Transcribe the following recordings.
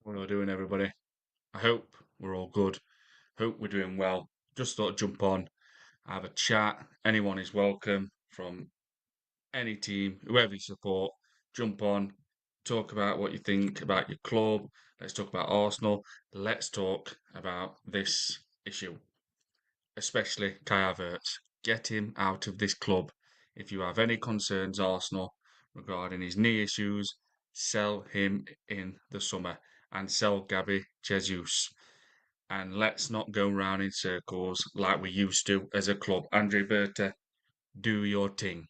What are we doing, everybody? I hope we're all good. Hope we're doing well. Just thought I'd jump on, have a chat. Anyone is welcome from any team, whoever you support. Jump on, talk about what you think about your club. Let's talk about Arsenal. Let's talk about this issue, especially Kai Havertz. Get him out of this club. If you have any concerns, Arsenal, regarding his knee issues, sell him in the summer and sell Gabby Jesus. And let's not go round in circles like we used to as a club. Andre Berta, do your thing.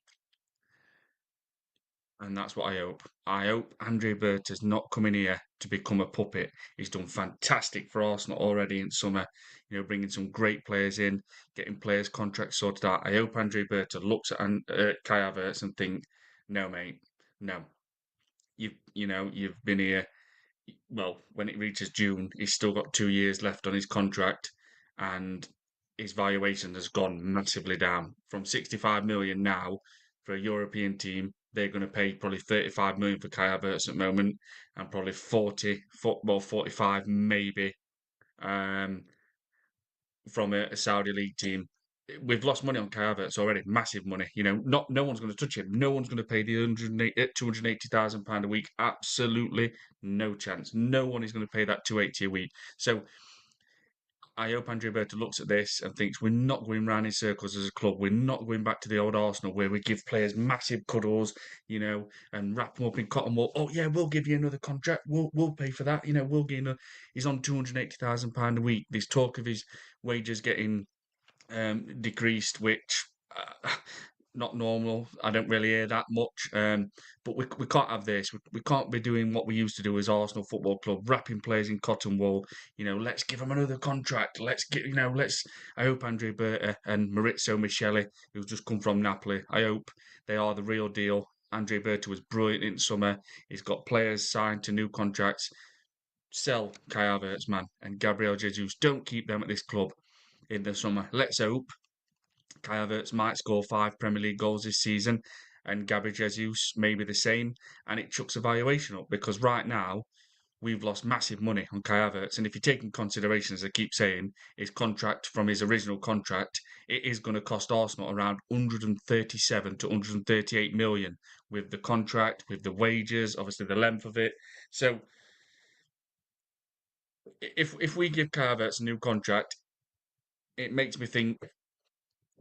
And that's what I hope. I hope Andre Berta's not coming here to become a puppet. He's done fantastic for Arsenal already in summer, bringing some great players in, getting players' contracts sorted out. I hope Andre Berta looks at Kai Havertz and think, no, mate, no. You've been here. Well, when it reaches June, he's still got 2 years left on his contract, and his valuation has gone massively down from 65 million now for a European team. They're going to pay probably 35 million for Kai Havertz at the moment, and probably 40, well, 45 maybe um, from a Saudi league team. We've lost money on Kai Havertz already, massive money. No one's going to touch him. No one's going to pay the 280,000 pound a week. Absolutely no chance. No one is going to pay that 280 a week. So I hope Andrea Berta looks at this and thinks we're not going round in circles as a club. We're not going back to the old Arsenal where we give players massive cuddles, and wrap them up in cotton wool. Oh yeah, we'll give you another contract. We'll pay for that. We'll give you. He's on £280,000 a week. There's talk of his wages getting decreased, which not normal. I don't really hear that much. But we can't have this. We can't be doing what we used to do as Arsenal Football Club, wrapping players in cotton wool. Let's give them another contract. Let's get. Let's. I hope Andre Berta and Maurizio Michele, who's just come from Napoli, I hope they are the real deal. Andre Berta was brilliant in summer. He's got players signed to new contracts. Sell Kai Havertz, man, and Gabriel Jesus. Don't keep them at this club in the summer. Let's hope Kai Havertz might score 5 Premier League goals this season, and Gabriel Jesus maybe the same, and it chucks a valuation up because right now we've lost massive money on Kai Havertz, and if you take in consideration, as I keep saying, his contract from his original contract, it is going to cost Arsenal around 137 to 138 million with the contract, with the wages, obviously the length of it. So if we give Kai Havertz a new contract, it makes me think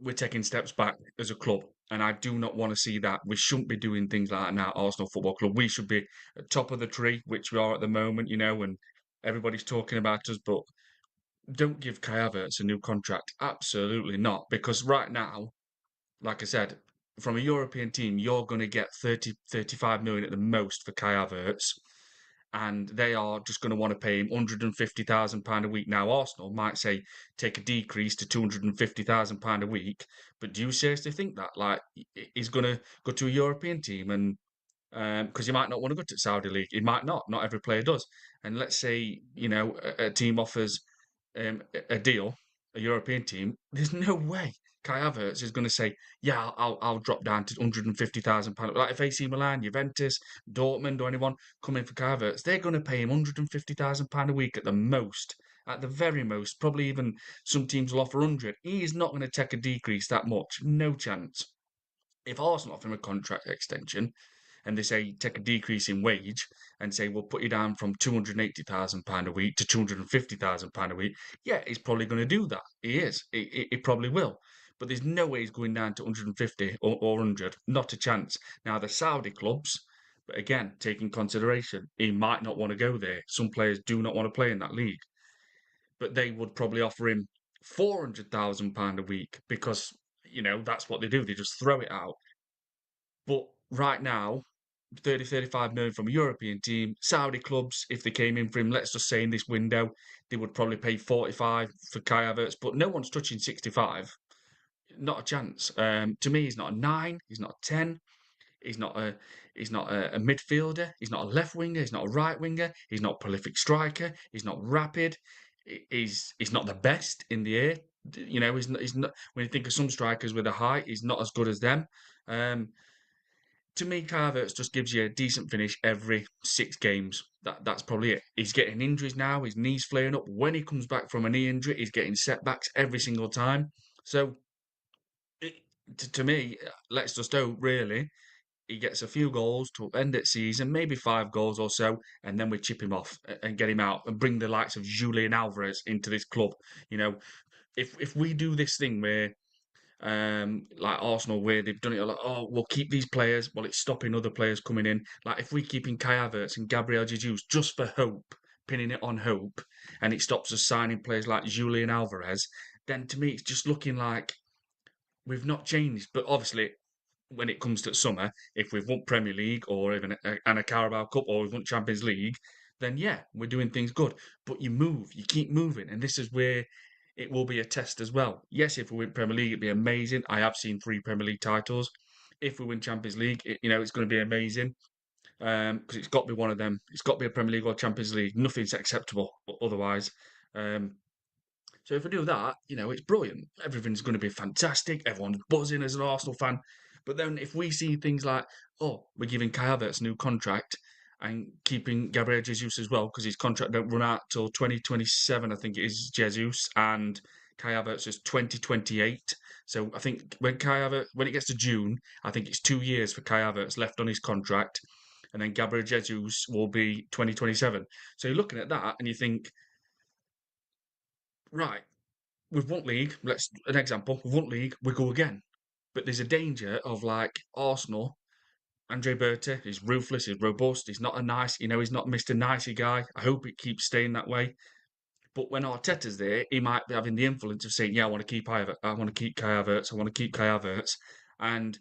we're taking steps back as a club, and I do not want to see that. We shouldn't be doing things like that now, Arsenal Football Club. We should be at top of the tree, which we are at the moment, and everybody's talking about us, but don't give Kai Havertz a new contract. Absolutely not, because right now, like I said, from a European team, you're going to get 30, 35 million at the most for Kai Havertz, and they are just going to want to pay him £150,000 a week. Now, Arsenal might say take a decrease to £250,000 a week, but do you seriously think that? Like, he's going to go to a European team and because he might not want to go to Saudi League. He might not. Not every player does. And let's say, a team offers a deal, a European team. There's no way Kai Havertz is going to say, "Yeah, I'll drop down to £150,000." Like if AC Milan, Juventus, Dortmund, or anyone come in for Kai Havertz, they're going to pay him £150,000 a week at the most. At the very most, probably even some teams will offer 100. He is not going to take a decrease that much. No chance. If Arsenal offer him a contract extension, and they say take a decrease in wage and say we'll put you down from £280,000 a week to £250,000 a week, yeah, he's probably going to do that. He is. He probably will. But there's no way he's going down to 150 or 100. Not a chance. Now, the Saudi clubs, but again, taking consideration, he might not want to go there. Some players do not want to play in that league. But they would probably offer him £400,000 a week because, that's what they do. They just throw it out. But right now, 30, 35 million from a European team. Saudi clubs, if they came in for him, let's just say in this window, they would probably pay 45 for Kai Havertz, but no one's touching 65. Not a chance. To me, he's not a 9, he's not a 10, he's not a midfielder, he's not a left winger, he's not a right winger, he's not a prolific striker, he's not rapid, he's not the best in the air. He's not when you think of some strikers with a height, he's not as good as them. to me, Kai Havertz just gives you a decent finish every 6 games. That's probably it. He's getting injuries now. His knees flaring up. When he comes back from a knee injury, he's getting setbacks every single time. So it, to me, let's just hope really he gets a few goals to end it season, maybe 5 goals or so, and then we chip him off and get him out and bring the likes of Julian Alvarez into this club. You know, if we do this thing where like Arsenal, where they've done it like, oh, we'll keep these players, well, it's stopping other players coming in. Like if we keep in Kai Havertz and Gabriel Jesus just for hope, pinning it on hope, and it stops us signing players like Julian Alvarez, then to me it's just looking like we've not changed. But obviously, when it comes to summer, if we've won Premier League or even a Carabao Cup or we've won Champions League, then yeah, we're doing things good. But you move, you keep moving, and this is where it will be a test as well. Yes, if we win Premier League, it'd be amazing. I have seen 3 Premier League titles. If we win Champions League, it's going to be amazing because it's got to be one of them. It's got to be a Premier League or Champions League. Nothing's acceptable otherwise. Um, so if we do that, it's brilliant. Everything's going to be fantastic. Everyone's buzzing as an Arsenal fan. But then if we see things like, oh, we're giving Kai Havertz a new contract and keeping Gabriel Jesus as well because his contract don't run out till 2027, I think it is Jesus, and Kai Havertz is 2028. So I think when it gets to June, I think it's 2 years for Kai Havertz left on his contract, and then Gabriel Jesus will be 2027. So you're looking at that and you think, right, we've won league. Let's an example. We've won league. We go again. But there's a danger of like Arsenal. Andre Berta is ruthless. He's robust. He's not a nice. He's not Mr. Nicey guy. I hope it keeps staying that way. But when Arteta's there, he might be having the influence of saying, "Yeah, I want to keep I want to keep Kai Havertz. I want to keep Kai Havertz." And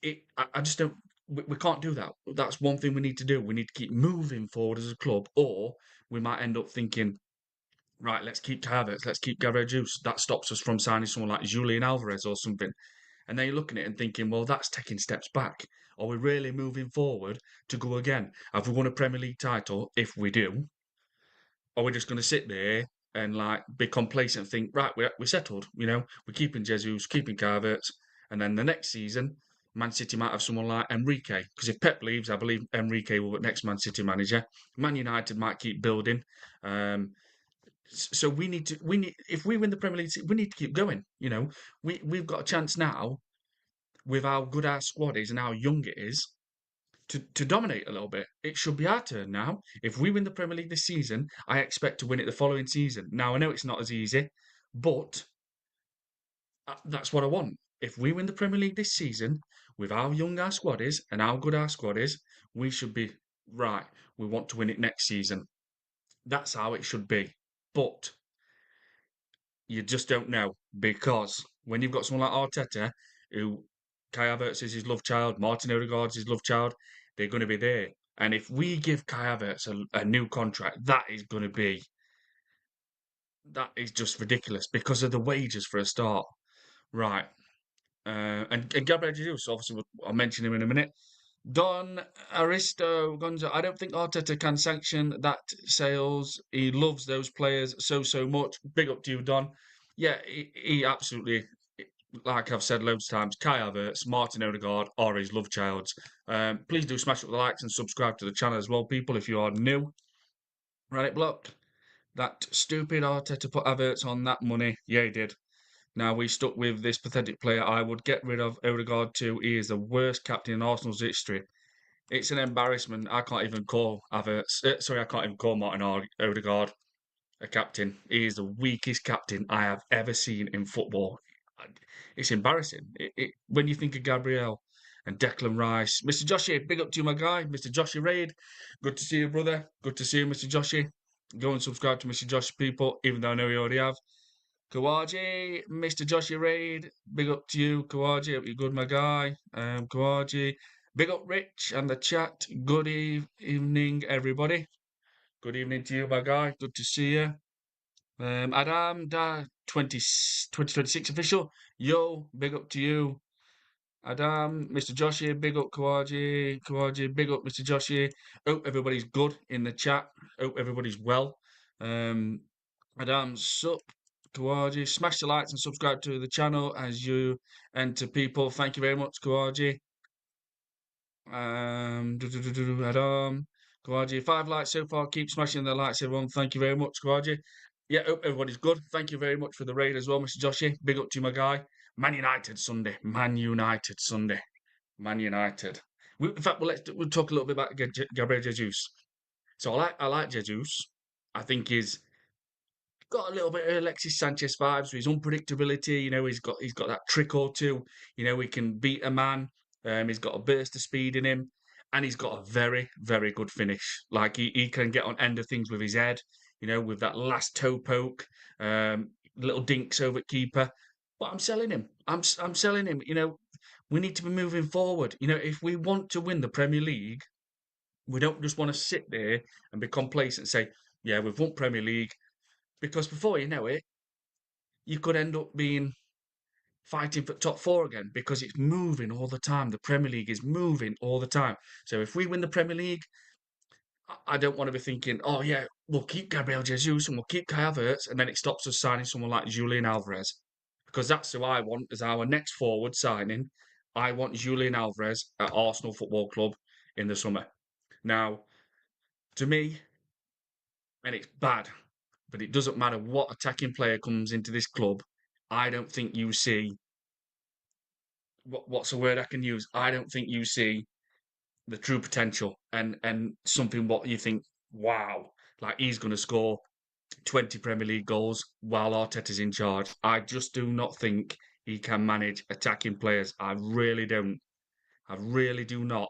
I just don't. We can't do that. That's one thing we need to do. We need to keep moving forward as a club, or we might end up thinking, right, let's keep Havertz, let's keep Gabriel Jesus. That stops us from signing someone like Julian Alvarez or something. And then you're looking at it and thinking, well, that's taking steps back. Are we really moving forward to go again? Have we won a Premier League title? If we do, are we just going to sit there and like be complacent and think, right, we're settled? We're keeping Jesus, keeping Havertz, and then the next season, Man City might have someone like Enrique. Because if Pep leaves, I believe Enrique will be next Man City manager. Man United might keep building. So we need if we win the Premier League, we need to keep going. We've got a chance now with how good our squad is and how young it is to dominate a little bit. It should be our turn now. If we win the Premier League this season, I expect to win it the following season. Now I know it's not as easy, but that's what I want. If we win the Premier League this season with how young our squad is and how good our squad is, we should be right. We want to win it next season. That's how it should be. But you just don't know because when you've got someone like Arteta, who Kai Havertz is his love child, Martin Odegaard's his love child, they're going to be there. And if we give Kai Havertz a new contract, that is just ridiculous because of the wages for a start. Right. And Gabriel Jesus, obviously, I'll mention him in a minute. Don Aristo Gonzo. I don't think Arteta can sanction that sales. He loves those players so much. Big up to you, Don. Yeah, he absolutely, like I've said loads of times, Kai Havertz, Martin Odegaard are his love childs. Please do smash up the likes and subscribe to the channel as well, people, if you are new. Right, block. That stupid Arteta put Havertz on that money. Yeah, he did. Now we stuck with this pathetic player. I would get rid of Odegaard too. He is the worst captain in Arsenal's history. It's an embarrassment. I can't even call Havertz. Sorry, I can't even call Martin Odegaard a captain. He is the weakest captain I have ever seen in football. It's embarrassing. When you think of Gabriel and Declan Rice, Mr. Joshi, big up to you, my guy, Mr. Joshi Raid. Good to see you, brother. Good to see you, Mr. Joshi. Go and subscribe to Mr. Joshi, people, even though I know you already have. Kawaji, Mr. Joshi Raid, big up to you, Kawaji. Hope you're good, my guy. Kawaji, big up Rich and the chat. Good evening, everybody. Good evening to you, my guy. Good to see you. Adam, 2026 official. Yo, big up to you. Adam, Mr. Joshi, big up Kawaji. Kawaji, big up Mr. Joshi. Hope everybody's good in the chat. Hope everybody's well. Adam, sup, Kawaji. Smash the likes and subscribe to the channel as you enter people. Thank you very much, Kawaji. Adam, Kawaji, 5 likes so far. Keep smashing the likes, everyone. Thank you very much, Kawaji. Yeah, hope everybody's good. Thank you very much for the raid as well, Mr. Joshi. Big up to you, my guy. Man United Sunday. Man United Sunday. Man United. In fact, we'll talk a little bit about Gabriel Jesus. So I like Jesus. I think he's got a little bit of Alexis Sanchez vibes with his unpredictability. He's got that trick or two. He can beat a man. He's got a burst of speed in him, and he's got a very, very good finish. Like he can get on end of things with his head. With that last toe poke, little dinks over at keeper. But I'm selling him. I'm selling him. We need to be moving forward. If we want to win the Premier League, we don't just want to sit there and be complacent and say, "Yeah, we've won Premier League." Because before you know it, you could end up being fighting for top four again because it's moving all the time. The Premier League is moving all the time. So if we win the Premier League, I don't want to be thinking, oh yeah, we'll keep Gabriel Jesus and we'll keep Kai Havertz, and then it stops us signing someone like Julian Alvarez. Because that's who I want as our next forward signing. I want Julian Alvarez at Arsenal Football Club in the summer. Now, to me, and it's bad, but it doesn't matter what attacking player comes into this club. I don't think you see what's a word I can use? I don't think you see the true potential and something what you think, wow, like he's going to score 20 Premier League goals while Arteta's in charge. I just do not think he can manage attacking players. I really don't. I really do not.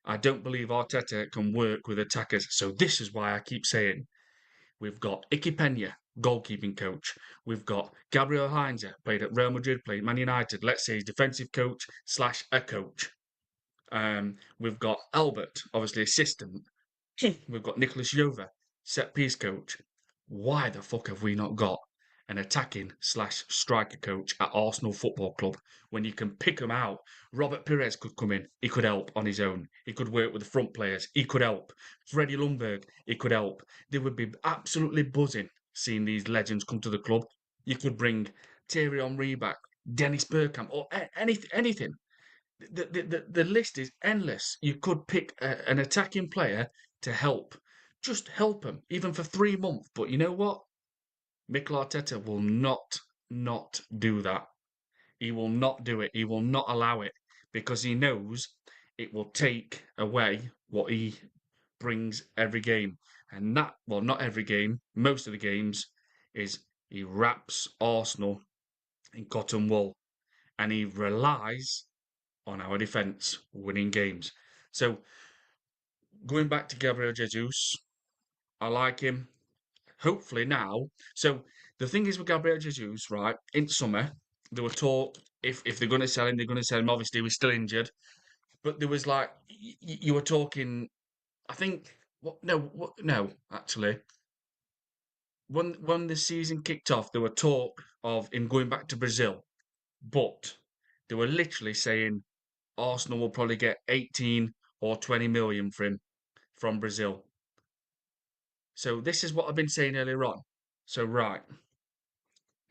I don't believe Arteta can work with attackers. So this is why I keep saying we've got Icky Pena, goalkeeping coach. We've got Gabriel Heinze, played at Real Madrid, played Man United. Let's say he's defensive coach slash a coach. We've got Albert, obviously assistant. We've got Nicholas Jova, set piece coach. Why the fuck have we not got an attacking slash striker coach at Arsenal Football Club when you can pick them out? Robert Pires could come in. He could help on his own. He could work with the front players. He could help. Freddie Lundberg, he could help. They would be absolutely buzzing seeing these legends come to the club. You could bring Thierry Henry back, Dennis Bergkamp, or anything. The list is endless. You could pick an attacking player to help. Just help him, even for 3 months. But you know what? Mikel Arteta will not do that. He will not do it. He will not allow it because he knows it will take away what he brings every game. And that, well, not every game, most of the games, is he wraps Arsenal in cotton wool and he relies on our defence winning games. So going back to Gabriel Jesus, I like him. Hopefully now. So the thing is with Gabriel Jesus, right? In summer, there were talk if they're going to sell him, they're going to sell him. Obviously, he's still injured, but there was like you were talking. I think what? No, what? No, actually, when the season kicked off, there were talk of him going back to Brazil, but they were literally saying Arsenal will probably get 18 or 20 million for him from Brazil. So this is what I've been saying earlier on. So right,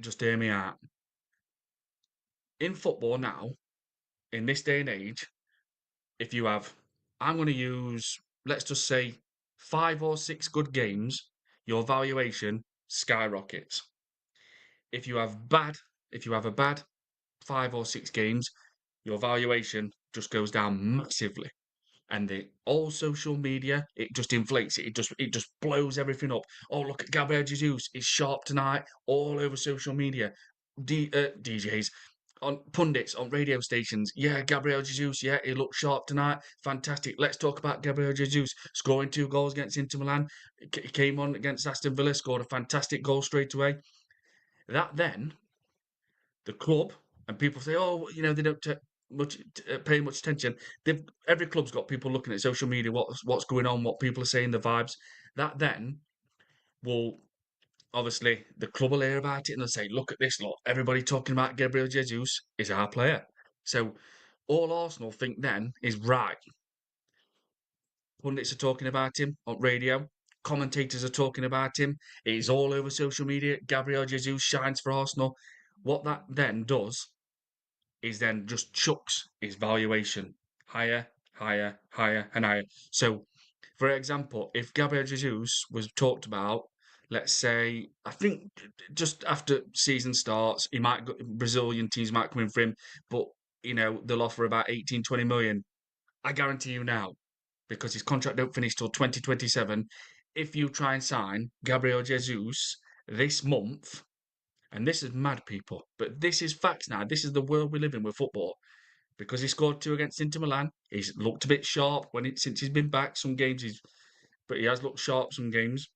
just hear me out. In football now, in this day and age, if you have, I'm going to use, let's just say, 5 or 6 good games, your valuation skyrockets. If you have bad, if you have a bad 5 or 6 games, your valuation just goes down massively. And the all social media, it just inflates it. It just blows everything up. Oh, look at Gabriel Jesus, he's sharp tonight, all over social media. DJs, on pundits, on radio stations. Yeah, Gabriel Jesus, yeah, he looked sharp tonight. Fantastic. Let's talk about Gabriel Jesus scoring 2 goals against Inter Milan. He came on against Aston Villa, scored a fantastic goal straight away. That then, the club, and people say, oh, they don't pay much attention. Every club's got people looking at social media, what's going on, what people are saying, the vibes. That then will obviously the club will hear about it and they'll say, look at this lot. Everybody talking about Gabriel Jesus is our player. So all Arsenal think then is right. Pundits are talking about him on radio. Commentators are talking about him. It's all over social media. Gabriel Jesus shines for Arsenal. What that then does is then just chucks his valuation higher, higher, higher, and higher. So, for example, if Gabriel Jesus was talked about, let's say, I think just after season starts, he might go, Brazilian teams might come in for him, but they'll offer about 18, 20 million. I guarantee you now, because his contract don't finish till 2027. If you try and sign Gabriel Jesus this month, and this is mad, people, but this is facts now. This is the world we live in with football. Because he scored two against Inter Milan, he's looked a bit sharp since he's been back. Some games but he has looked sharp some games.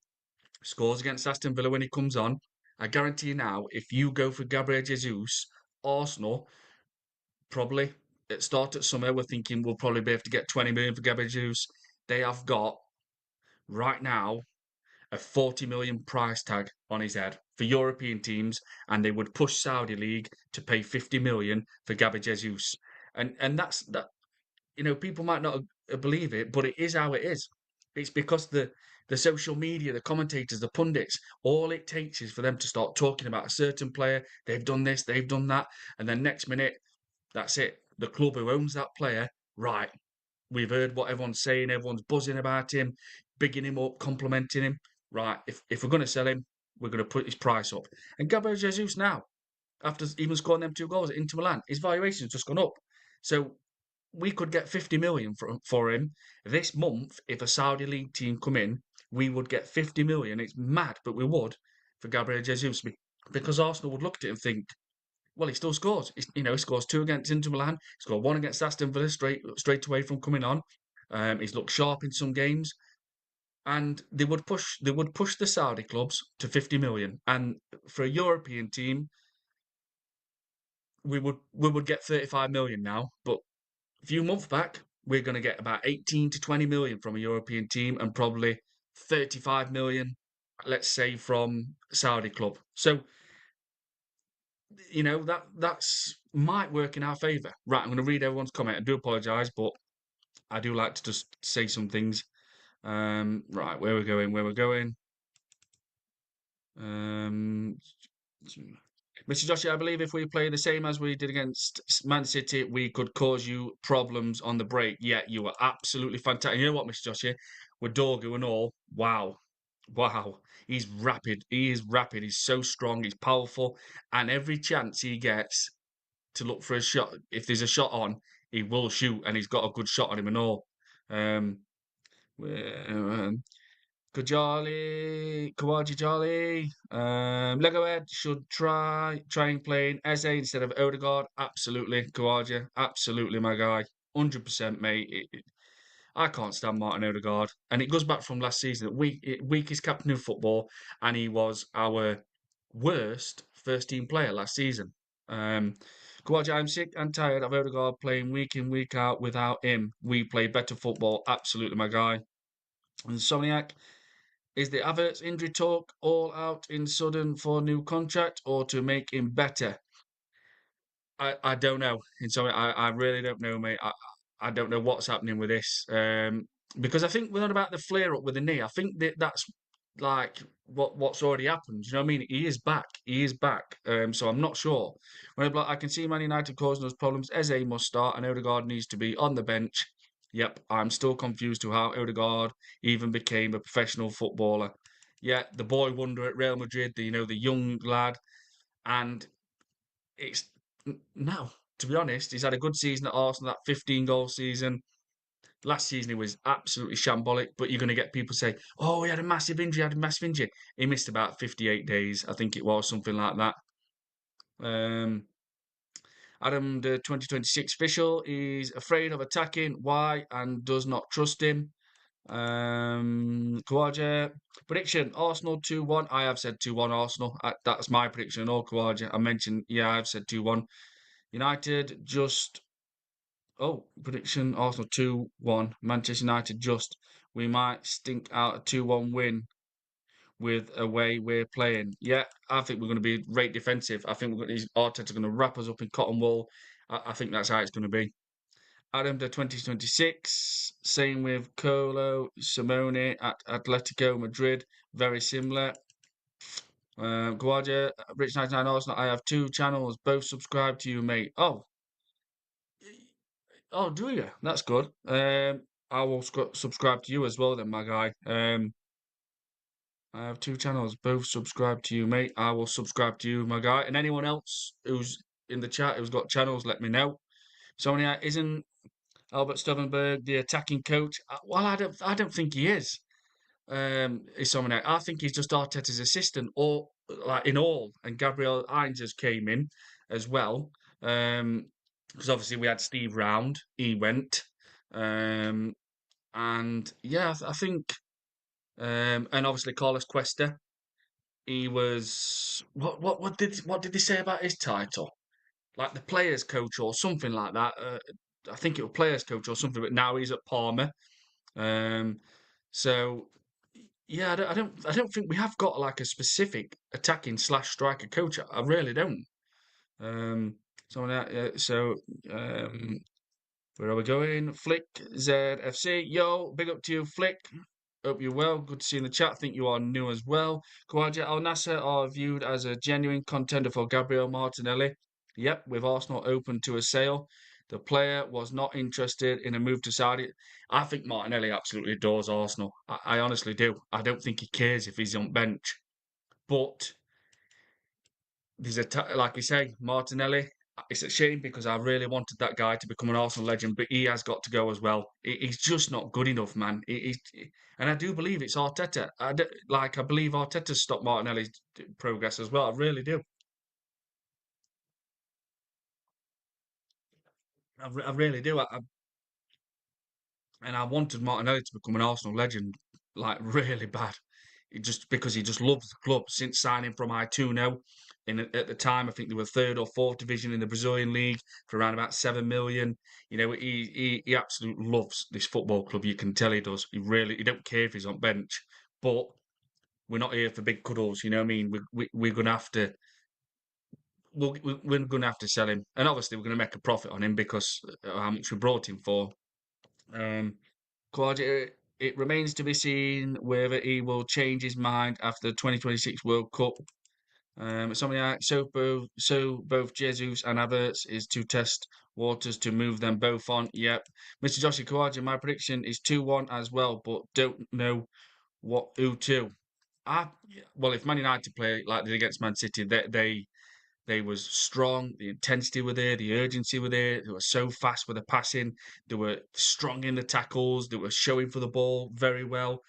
Scores against Aston Villa when he comes on. I guarantee you now, if you go for Gabriel Jesus, Arsenal probably at start at summer, we're thinking we'll probably be able to get 20 million for Gabriel Jesus. They have got right now a 40 million price tag on his head for European teams, and they would push Saudi League to pay 50 million for Gabriel Jesus. And that's that. People might not believe it, but it is how it is. It's because the social media, the commentators, the pundits, all it takes is for them to start talking about a certain player. They've done this, they've done that, and then next minute, that's it. The club who owns that player, right? We've heard what everyone's saying. Everyone's buzzing about him, bigging him up, complimenting him. Right? If we're going to sell him, we're going to put his price up. And Gabriel Jesus now, after even scoring them two goals at Inter Milan, his valuation's just gone up. So we could get 50 million for him this month if a Saudi league team come in. We would get 50 million. It's mad, but we would for Gabriel Jesus because Arsenal would look at it and think, well, he still scores. He scores two against Inter Milan. He scored one against Aston Villa straight away from coming on. He's looked sharp in some games, and they would push the Saudi clubs to 50 million. And for a European team, we would get 35 million now, but a few months back, we're going to get about 18 to 20 million from a European team and probably 35 million, let's say, from Saudi club. So, that's might work in our favour. Right, I'm going to read everyone's comment. I do apologise, but I do like to just say some things. Right, where we're going, where we're going. Um, Mr. Joshi, I believe if we play the same as we did against Man City, we could cause you problems on the break. Yeah, you were absolutely fantastic. You know what, Mr. Joshi? With Dorgu and all, wow. Wow. He's rapid. He is rapid. He's so strong. He's powerful. And every chance he gets to look for a shot, if there's a shot on, he will shoot. And he's got a good shot on him and all. Um, Kajali, Kawaji Jolly, Legoed should trying playing Eze instead of Odegaard. Absolutely, Kawaji, absolutely, my guy, 100%, mate. I can't stand Martin Odegaard, and it goes back from last season. Weakest captain in football, and he was our worst first team player last season. Kawaji, I'm sick and tired of Odegaard playing week in week out without him. We play better football. Absolutely, my guy. And Soniac. Is the Havertz injury talk all out in sudden for new contract or to make him better? I don't know. And so I really don't know, mate. I don't know what's happening with this. Because I think we're not about the flare up with the knee. I think that's like what's already happened. You know what I mean? He is back. He is back. So I'm not sure. I can see Man United causing us problems. Eze must start, and Odegaard needs to be on the bench. Yep, I'm still confused to how Odegaard even became a professional footballer. Yeah, the boy wonder at Real Madrid, the young lad, and it's now, to be honest, he's had a good season at Arsenal, that 15 goal season. Last season he was absolutely shambolic, but you're going to get people say, "Oh, he had a massive injury, he had a massive injury." He missed about 58 days, I think it was, something like that. Um, Adam, the 2026 official, is afraid of attacking. Why? And does not trust him. Kawaja prediction: Arsenal 2-1. I have said 2-1 Arsenal. That's my prediction. All Kawaja. I mentioned, yeah, I've said 2-1. United just. Oh, prediction: Arsenal 2-1. Manchester United just. We might stink out a 2-1 win with a way we're playing. Yeah, I think we're going to be rate defensive. I think Arteta's going to wrap us up in cotton wool. I think that's how it's going to be. Adam to 2026. Same with Colo Simone at Atletico Madrid. Very similar. Guardia, Rich 99 Arsenal. I have two channels, both subscribed to you, mate. Oh, Oh, do you? That's good. I will subscribe to you as well, then, my guy. I have two channels, both subscribe to you, mate. I will subscribe to you, my guy. And anyone else who's in the chat who's got channels, let me know. Sonia, isn't Albert Stubenberg the attacking coach? Well, I don't think he is. Is someone else. I think he's just Arteta's assistant, or like in all. And Gabriel Hines just came in as well. Because obviously we had Steve Round, he went. Um, and yeah, I think, and obviously Carlos Cuesta. He was what did they say about his title? Like the players coach or something like that. I think it was players coach or something. But now he's at Parma. Um, so yeah, I don't think we have got like a specific attacking slash striker coach. I really don't. Um, so where are we going? Flick ZFC. Yo, big up to you, Flick. Hope you're well. Good to see you in the chat. Think you are new as well. Khawaja Al Nasser are viewed as a genuine contender for Gabriel Martinelli. Yep, with Arsenal open to a sale. The player was not interested in a move to Saudi. I think Martinelli absolutely adores Arsenal. I honestly do. I don't think he cares if he's on bench. But there's like we say, Martinelli. It's a shame because I really wanted that guy to become an Arsenal legend, but he has got to go as well. He's just not good enough, man. And I do believe it's Arteta. I believe Arteta's stopped Martinelli's progress as well. I really do. I really do. And I wanted Martinelli to become an Arsenal legend, like really bad. Just because he just loves the club since signing from Ituno. At the time, I think they were third or fourth division in the Brazilian league for around about 7 million. He absolutely loves this football club. You can tell he does. He don't care if he's on bench. But we're not here for big cuddles. You know what I mean? We're gonna have to. We're going to have to sell him, and obviously we're going to make a profit on him because how much we brought him for. Um, it remains to be seen whether he will change his mind after the 2026 World Cup. So both Jesus and Havertz is to test waters to move them both on. Yep. Mr. Joshua Kawaja, my prediction is 2-1 as well, but don't know what who to. I well, if Man United play like they did against Man City, they was strong. The intensity were there. The urgency were there. They were so fast with the passing. They were strong in the tackles. They were showing for the ball very well.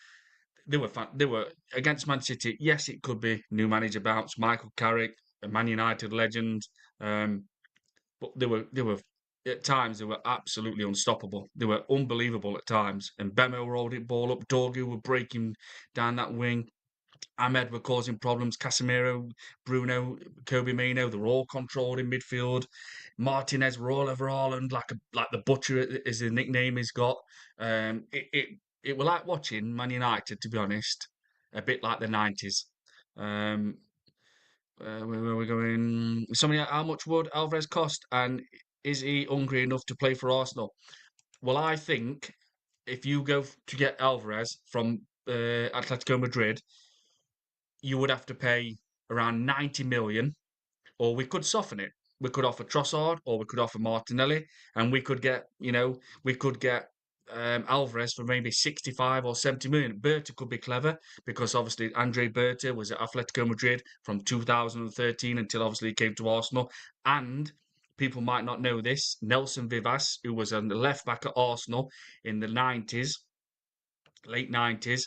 They were fun. They were against Man City. Yes, it could be new manager bounce. Michael Carrick, a Man United legend. Um, but they were at times they were absolutely unstoppable. They were unbelievable at times. And Bemo rolled it ball up. Dorgu were breaking down that wing. Ahmed were causing problems. Casemiro, Bruno, Kobe Mino, they're all controlled in midfield. Martinez were all over Haaland, like the butcher is the nickname he's got. It were like watching Man United, to be honest, a bit like the 90s. Um, where we going? Somebody, how much would Alvarez cost, and is he hungry enough to play for Arsenal? Well, I think if you go to get Alvarez from Atletico Madrid, you would have to pay around 90 million, or we could soften it. We could offer Trossard, or we could offer Martinelli, and we could get Alvarez for maybe 65 or 70 million. Berta could be clever because obviously Andre Berta was at Atletico Madrid from 2013 until obviously he came to Arsenal. And people might not know this. Nelson Vivas, who was on the left back at Arsenal in the 90s, late 90s,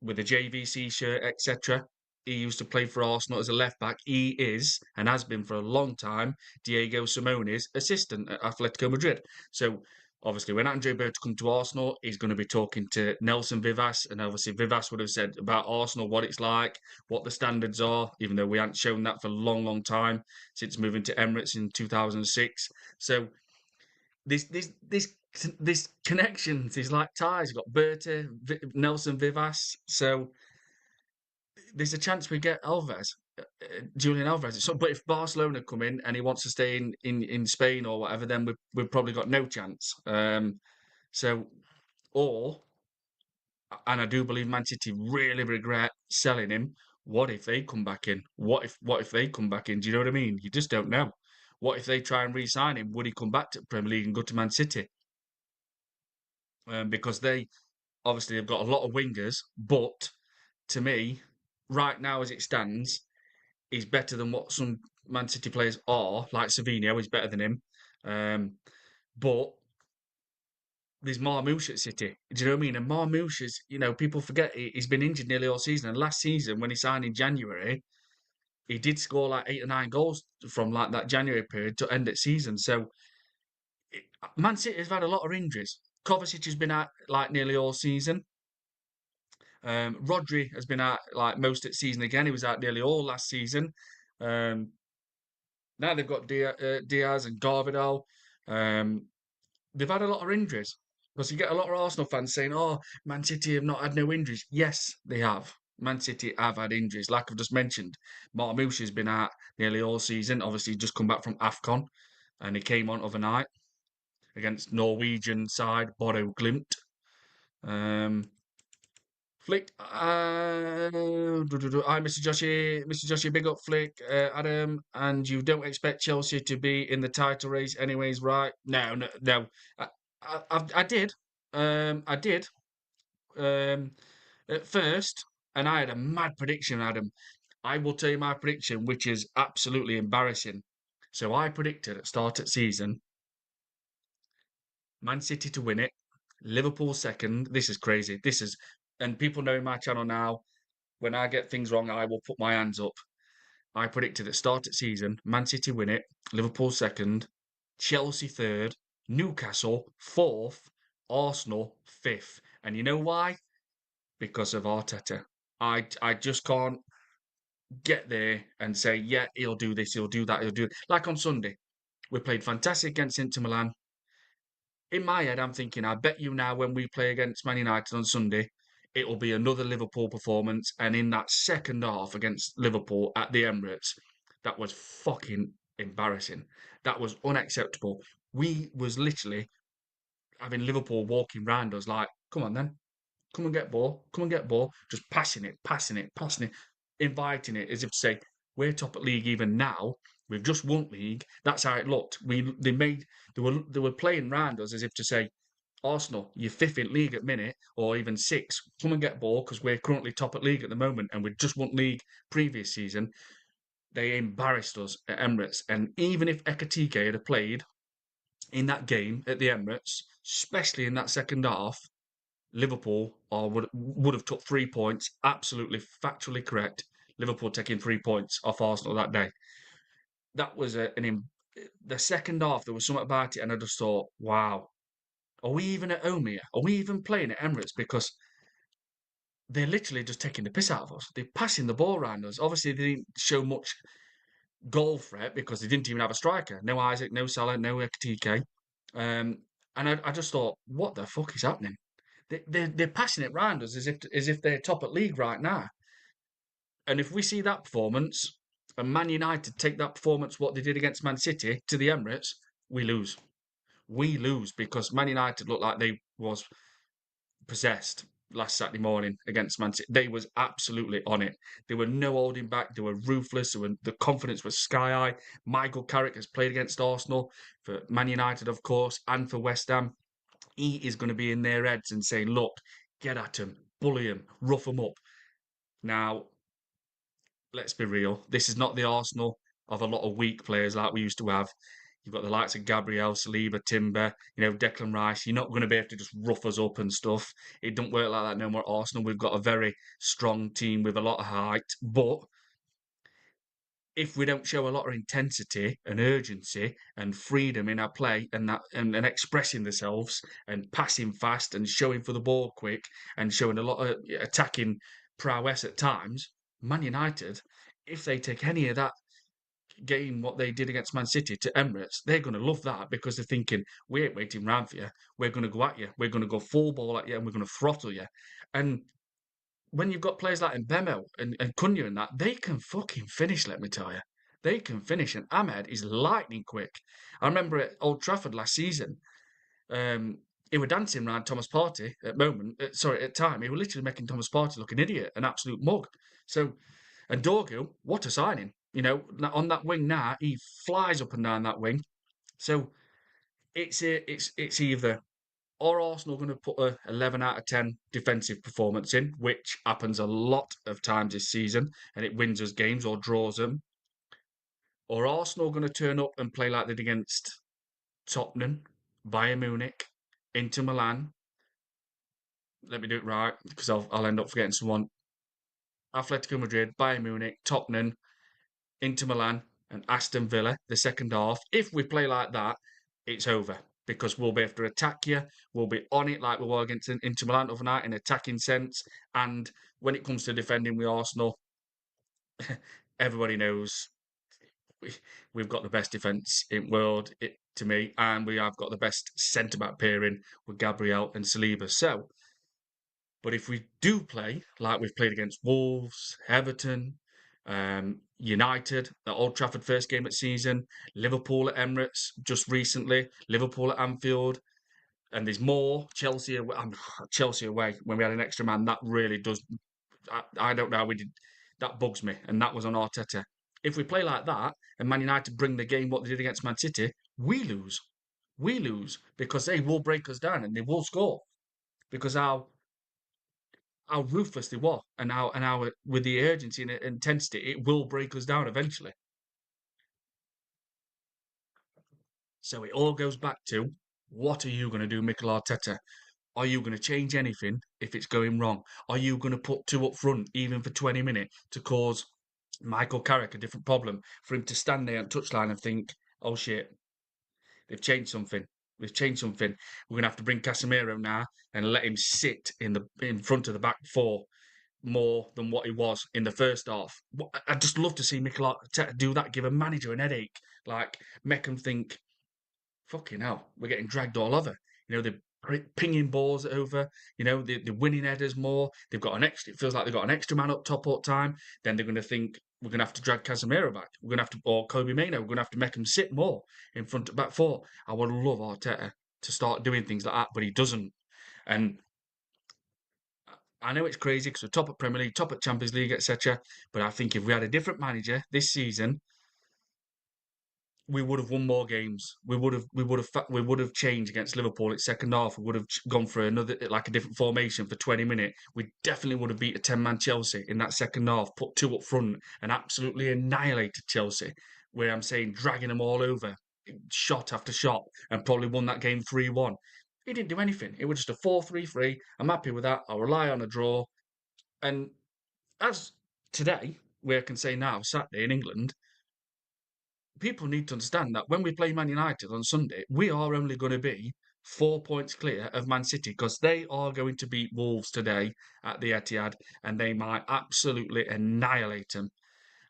with a JVC shirt, etc. He used to play for Arsenal as a left back. He is and has been for a long time Diego Simone's assistant at Atletico Madrid. So obviously, when Andre Berta come to Arsenal, he's going to be talking to Nelson Vivas, and obviously Vivas would have said about Arsenal what it's like, what the standards are, even though we hadn't shown that for a long, long time since moving to Emirates in 2006. So this connections is like ties. You've got Berta, Nelson Vivas. So there's a chance we get Alves, Julian Alvarez. So, but if Barcelona come in and he wants to stay in Spain or whatever, then we've probably got no chance. So, or and I do believe Man City really regret selling him. What if they come back in? What if they come back in? Do you know what I mean? You just don't know. What if they try and re-sign him? Would he come back to the Premier League and go to Man City? because they obviously have got a lot of wingers, but to me, right now as it stands, he's better than what some Man City players are. Like Savinho is better than him. Um, but there's Marmoush at City. Do you know what I mean? And Marmoush is, people forget he's been injured nearly all season. And last season, when he signed in January, he did score like 8 or 9 goals from like that January period to end the season. So Man City has had a lot of injuries. Kovacic has been out like nearly all season. Rodri has been out like most of the season again. He was out nearly all last season. Um, Now they've got Diaz and Garvidal. Um, they've had a lot of injuries because you get a lot of Arsenal fans saying, "Oh, Man City have not had no injuries." Yes, they have. Man City have had injuries, like I've just mentioned. Marmoush has been out nearly all season. Obviously, just come back from AFCON, and he came on overnight against Norwegian side Bodo Glimt. Um, Flick, hi, Mr. Joshi, big up Flick, Adam, and you don't expect Chelsea to be in the title race, anyways, right? No, no, no. I did, I did, um, at first, and I had a mad prediction, Adam. I will tell you my prediction, which is absolutely embarrassing. So I predicted at start of season, Man City to win it, Liverpool second. This is crazy. And people know my channel now. When I get things wrong, I will put my hands up. I predicted at start of season, Man City win it, Liverpool second, Chelsea third, Newcastle fourth, Arsenal fifth. And you know why? Because of Arteta. I just can't get there and say, yeah, he'll do this, he'll do that, he'll do it. Like on Sunday, we played fantastic against Inter Milan. In my head, I'm thinking, I bet you now when we play against Man United on Sunday, it will be another Liverpool performance. And in that second half against Liverpool at the Emirates, that was fucking embarrassing. That was unacceptable. We was literally having Liverpool walking round us like, come on then, come and get ball, come and get ball, just passing it, passing it, passing it, inviting it as if to say, we're top at league even now. We've just won league. That's how it looked. They were playing round us as if to say, Arsenal, you're fifth in league at minute, or even sixth. Come and get ball because we're currently top at league at the moment, and we just won league previous season. They embarrassed us at Emirates, and even if Ekatike had played in that game at the Emirates, especially in that second half, Liverpool would have took 3 points. Absolutely factually correct. Liverpool taking 3 points off Arsenal that day. That was the second half. There was something about it, and I just thought, wow, are we even at home here? Are we even playing at Emirates? Because they're literally just taking the piss out of us. They're passing the ball around us. Obviously, they didn't show much goal threat because they didn't even have a striker. No Isaac, no Salah, no TK. And I just thought, what the fuck is happening? They're passing it round us as if they're top at league right now. And if we see that performance, and Man United take that performance, what they did against Man City to the Emirates, we lose. We lose because Man United looked like they was possessed last Saturday morning against Man City. They was absolutely on it. There were no holding back. They were ruthless. The confidence was sky high. Michael Carrick has played against Arsenal for Man United, of course, and for West Ham. He is going to be in their heads and saying, look, get at him, bully him, rough him up. Now, let's be real. This is not the Arsenal of a lot of weak players like we used to have. You've got the likes of Gabriel, Saliba, Timber, Declan Rice. You're not going to be able to just rough us up and stuff. It don't work like that no more at Arsenal. We've got a very strong team with a lot of height. But if we don't show a lot of intensity and urgency and freedom in our play and expressing themselves and passing fast and showing for the ball quick and showing a lot of attacking prowess at times, Man United, if they take any of that game what they did against Man City to Emirates, they're going to love that because they're thinking, we ain't waiting around for you. We're going to go at you. We're going to go full ball at you and we're going to throttle you. And when you've got players like Mbemo and Cunha and that, they can fucking finish, let me tell you. They can finish. And Ahmed is lightning quick. I remember at Old Trafford last season, he was dancing around Thomas Partey at time. He was literally making Thomas Partey look an idiot, an absolute mug. So, and Dorgu, what a signing. On that wing now, he flies up and down that wing. So it's either Are Arsenal going to put a 11 out of 10 defensive performance in, which happens a lot of times this season, and it wins us games or draws them? Or Arsenal going to turn up and play like they did against Tottenham, Bayern Munich, Inter Milan? Let me do it right because I'll end up forgetting someone. Atletico Madrid, Bayern Munich, Tottenham, Inter Milan, and Aston Villa, the second half. If we play like that, it's over because we'll be able to attack you. We'll be on it like we were against Inter Milan overnight in attacking sense. And when it comes to defending with Arsenal, everybody knows we, we've got the best defence in the world, to me, and we have got the best centre back pairing with Gabriel and Saliba. So, but if we do play like we've played against Wolves, Everton, United, the Old Trafford first game of the season, Liverpool at Emirates just recently, Liverpool at Anfield, and there's more. Chelsea, Chelsea away when we had an extra man. That really does. I don't know how we did. That bugs me, and that was on Arteta. If we play like that, and Man United bring the game what they did against Man City, we lose. We lose because they will break us down and they will score because how ruthless they were and how with the urgency and intensity it will break us down eventually. So it all goes back to what are you going to do, Mikel Arteta? Are you going to change anything if it's going wrong? Are you going to put two up front even for 20 minutes to cause Michael Carrick a different problem for him to stand there at touchline and think, oh shit, they've changed something. We've changed something. We're gonna have to bring Casemiro now and let him sit in front of the back four more than what he was in the first half. I'd just love to see Mikel Arteta do that, give a manager an headache, like make him think, fucking hell, we're getting dragged all over. They're pinging balls over. They're winning headers more. They've got an extra. It feels like they've got an extra man up top all the time. Then they're going to think we're going to have to drag Casemiro back. We're going to have to, or Kobe Mano. We're going to have to make him sit more in front of back four. I would love Arteta to start doing things like that, but he doesn't. And I know it's crazy because we're top at Premier League, top at Champions League, etc. But I think if we had a different manager this season, we would have won more games. We would have changed against Liverpool at second half. We would have gone for another like a different formation for 20 minutes. We definitely would have beat a 10-man Chelsea in that second half, put two up front and absolutely annihilated Chelsea. Where I'm saying dragging them all over, shot after shot, and probably won that game 3-1. He didn't do anything. It was just a 4-3-3. I'm happy with that. I'll rely on a draw. And as today, we can say now, Saturday in England, people need to understand that when we play Man United on Sunday, we are only going to be 4 points clear of Man City because they are going to beat Wolves today at the Etihad and they might absolutely annihilate them.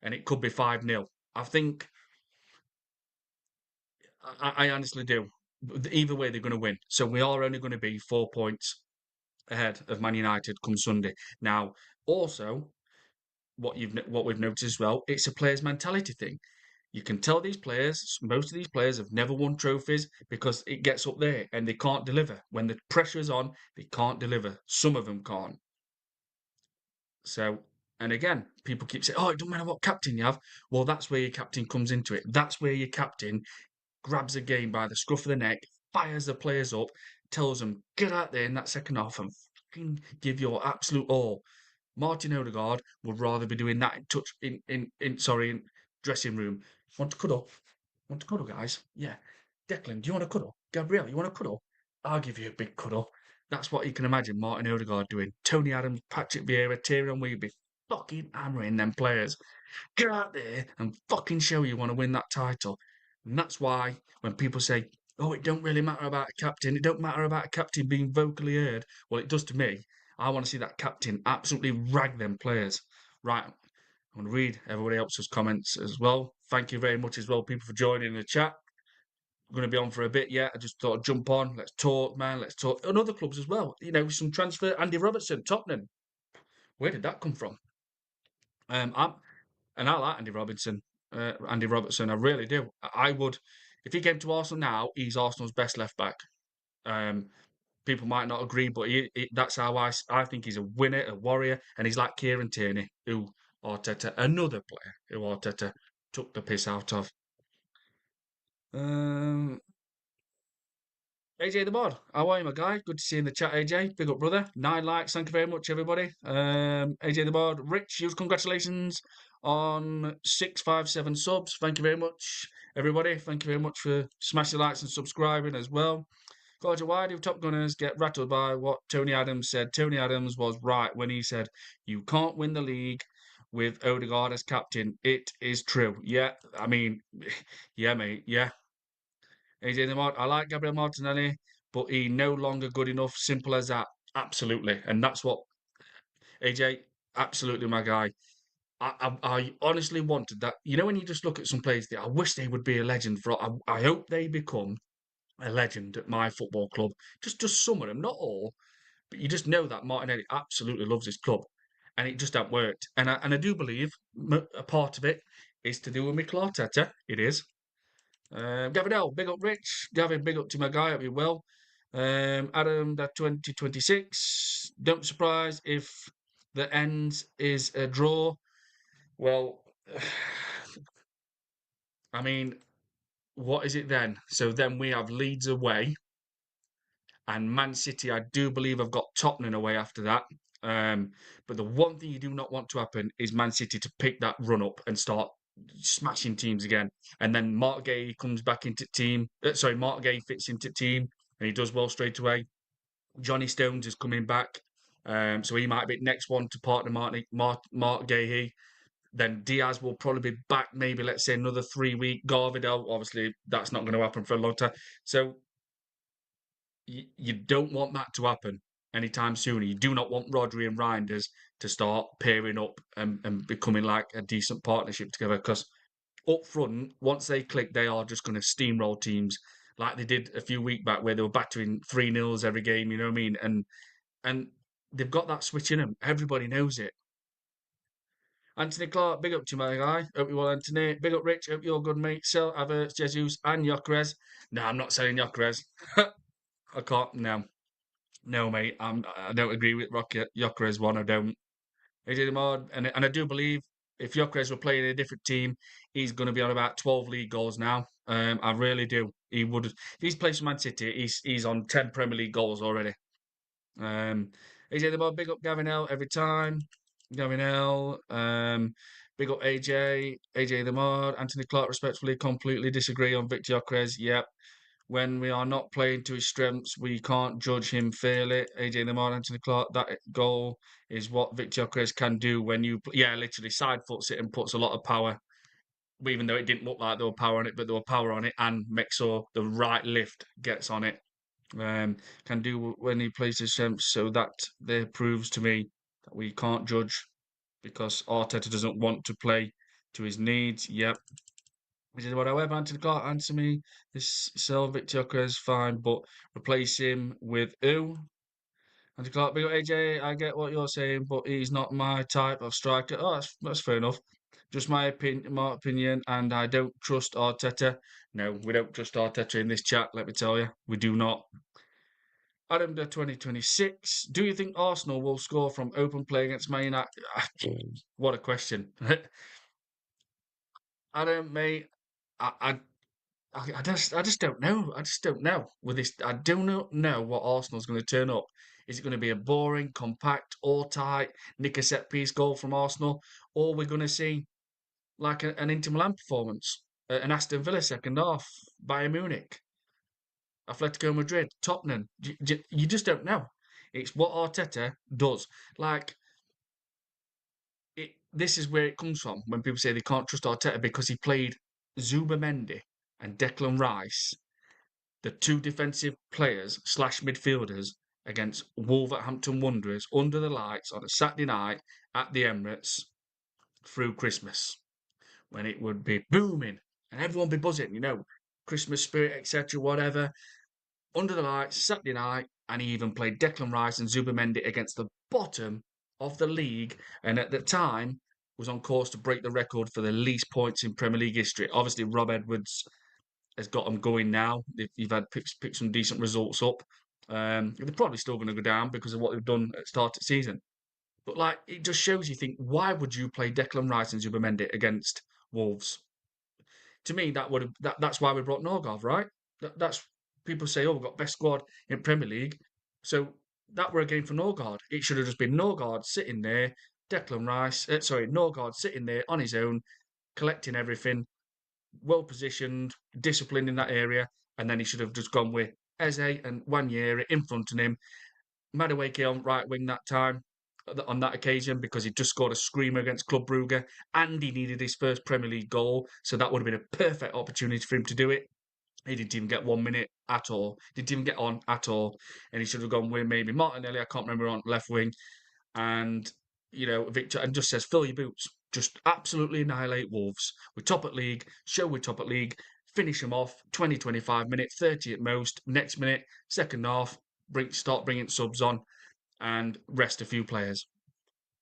And it could be 5-0. I think, I honestly do. Either way, they're going to win. So we are only going to be 4 points ahead of Man United come Sunday. Now, also, what we've noticed as well, it's a players' mentality thing. You can tell these players, most of these players have never won trophies because it gets up there and they can't deliver. When the pressure is on, they can't deliver. Some of them can't. So, and again, people keep saying, oh, it doesn't matter what captain you have. Well, that's where your captain comes into it. That's where your captain grabs a game by the scruff of the neck, fires the players up, tells them, get out there in that second half and fucking give your absolute all. Martin Odegaard would rather be doing that in touch in dressing room. Want to cuddle? Want to cuddle, guys? Yeah. Declan, do you want to cuddle? Gabriel, you want to cuddle? I'll give you a big cuddle. That's what you can imagine Martin Odegaard doing. Tony Adams, Patrick Vieira, Tyrion Weeby, fucking hammering them players. Get out there and fucking show you want to win that title. And that's why when people say, oh, it don't really matter about a captain, it don't matter about a captain being vocally heard. Well, it does to me. I want to see that captain absolutely rag them players. Right, I'm going to read everybody else's comments as well. Thank you very much as well, people, for joining the chat. I'm going to be on for a bit, yeah. I just thought I'd jump on. Let's talk, man. Let's talk. And other clubs as well. Some transfer. Andy Robertson, Tottenham. Where did that come from? I'm and I like Andy Robinson. Andy Robertson, I really do. I would, if he came to Arsenal now, he's Arsenal's best left back. Um, People might not agree, but that's how I think he's a winner, a warrior, and he's like Kieran Tierney, who Arteta, another player who Arteta took the piss out of. Um, AJ the Mod, how are you, my guy? Good to see you in the chat, AJ. Big up, brother. 9 likes, thank you very much, everybody. AJ the Mod, Rich, huge congratulations on 657 subs. Thank you very much, everybody. Thank you very much for smashing likes and subscribing as well. Roger, why do Top Gunners get rattled by what Tony Adams said? Tony Adams was right when he said, you can't win the league with Odegaard as captain. It is true. Yeah, I mean, yeah, mate, yeah. AJ the Mod, I like Gabriel Martinelli, but he no longer good enough. Simple as that. Absolutely. And that's what AJ, absolutely my guy. I honestly wanted that. You know, when you just look at some players, I wish they would be a legend for. I hope they become a legend at my football club. Just some of them, not all, but you just know that Martinelli absolutely loves his club, and it just hasn't worked. And I do believe a part of it is to do with Mikel Arteta. It is. Gavin L, big up Rich. Gavin, big up to my guy. Hope you well. Adam, that 2026. Don't be surprised if the end is a draw. Well, I mean, what is it then? So then we have Leeds away and Man City. I do believe I've got Tottenham away after that. But the one thing you do not want to happen is Man City to pick that run up and start smashing teams again. And then Mark Gay comes back into team. Mark Gay fits into team and he does well straight away. Johnny Stones is coming back. So he might be next one to partner Mark Gahey. Then Diaz will probably be back, maybe let's say another 3 week. Garvidal, obviously, that's not going to happen for a long time. So you don't want that to happen anytime soon. You do not want Rodri and Reinders to start pairing up and becoming like a decent partnership together because up front, once they click, they are just going to steamroll teams like they did a few weeks back where they were battering 3-0 every game, you know what I mean? And they've got that switch in them. Everybody knows it. Anthony Clark, big up to my guy. Hope you well, Anthony. Big up, Rich. Hope you're good, mate. Sell Havertz, Jesus, and Gyökeres. No, I'm not selling Gyökeres. I can't. No, no, mate. I don't agree with Rocket Gyökeres one. I don't. He did him hard, and I do believe if Gyökeres were playing in a different team, he's going to be on about 12 league goals now. I really do. He would. If he's played for Man City, he's on 10 Premier League goals already. AJ the Mod, big up Gavin L every time. Gavin L, big up AJ the Mod. Anthony Clark, respectfully, completely disagree on Victor Gyökeres. Yep. When we are not playing to his strengths, we can't judge him fairly. AJ the Mod, Anthony Clark, that goal is what Victor Gyökeres can do when you, yeah, literally side foots it and puts a lot of power. Even though it didn't look like there was power on it, but there was power on it and makes sure the right lift gets on it can do when he plays his strengths. So that there proves to me that we can't judge because Arteta doesn't want to play to his needs. Yep. Which is what however Anthony Clark answer me. This sell Victor is fine, but replace him with who? Anthony Clark, big up AJ. I get what you're saying, but he's not my type of striker. Oh, that's fair enough. Just my opinion, and I don't trust Arteta. No, we don't trust Arteta in this chat. Let me tell you, we do not. Adam the 2026. Do you think Arsenal will score from open play against Man United? What a question. Adam, mate, I, I just don't know. I just don't know. With this, I do not know what Arsenal's going to turn up. Is it going to be a boring, compact, all tight, nick a set piece goal from Arsenal? Or we're going to see like an Inter Milan performance, an Aston Villa second half, Bayern Munich? Atletico Madrid, Tottenham. You just don't know. It's what Arteta does. Like, this is where it comes from when people say they can't trust Arteta because he played Zuba and Declan Rice, the two defensive players slash midfielders, against Wolverhampton Wanderers under the lights on a Saturday night at the Emirates through Christmas when it would be booming and everyone be buzzing, Christmas spirit, etc., whatever. Under the lights, Saturday night, and he even played Declan Rice and Zubamendi against the bottom of the league, and at the time was on course to break the record for the least points in Premier League history. Obviously, Rob Edwards has got them going now. You've had picked some decent results up. They're probably still going to go down because of what they've done at the start of the season. But like, it just shows you think, why would you play Declan Rice and Zubamendi against Wolves? To me, that's why we brought Norgov, right? That's people say, "Oh, we've got best squad in Premier League." So that were a game for Norgard. It should have just been Norgard sitting there, Declan Rice, Norgard sitting there on his own, collecting everything, well positioned, disciplined in that area, and then he should have just gone with Eze and Wanyeri in front of him. Madueke on right wing that time on that occasion because he just scored a screamer against Club Brugge and he needed his first Premier League goal, so that would have been a perfect opportunity for him to do it. He didn't even get 1 minute at all. Didn't even get on at all, and he should have gone with maybe Martinelli. I can't remember on left wing, and Victor and just says fill your boots, just absolutely annihilate Wolves. We're top at league. Show we're top at league. Finish them off 20, 25 minutes, 30 at most. Next minute, second half, start bringing subs on and rest a few players.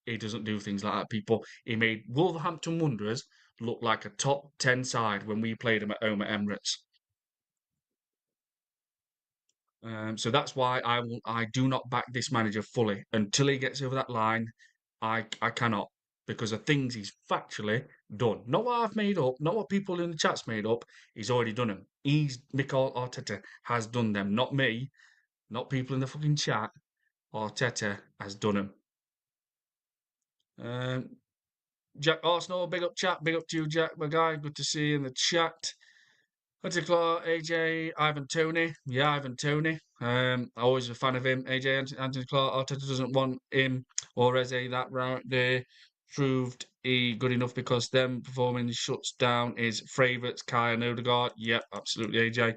He doesn't do things like that, people. He made Wolverhampton Wanderers look like a top 10 side when we played them at home at Emirates. So that's why I do not back this manager fully until he gets over that line. I cannot because the things he's factually done, not what I've made up, not what people in the chat's made up. He's already done them. Mikel Arteta has done them, not me, not people in the fucking chat. Arteta has done them. Um, Jack Arsenal, big up chat, big up to you, Jack, my guy. Good to see you in the chat. Hunter Clark, AJ, Ivan Tony. Yeah, Ivan Tony. Always a fan of him. AJ, Anthony Clark. Arteta doesn't want him or Eze that right there. Proved he good enough because them performing shuts down his favourites, Kai and Odegaard. Yep, absolutely, AJ.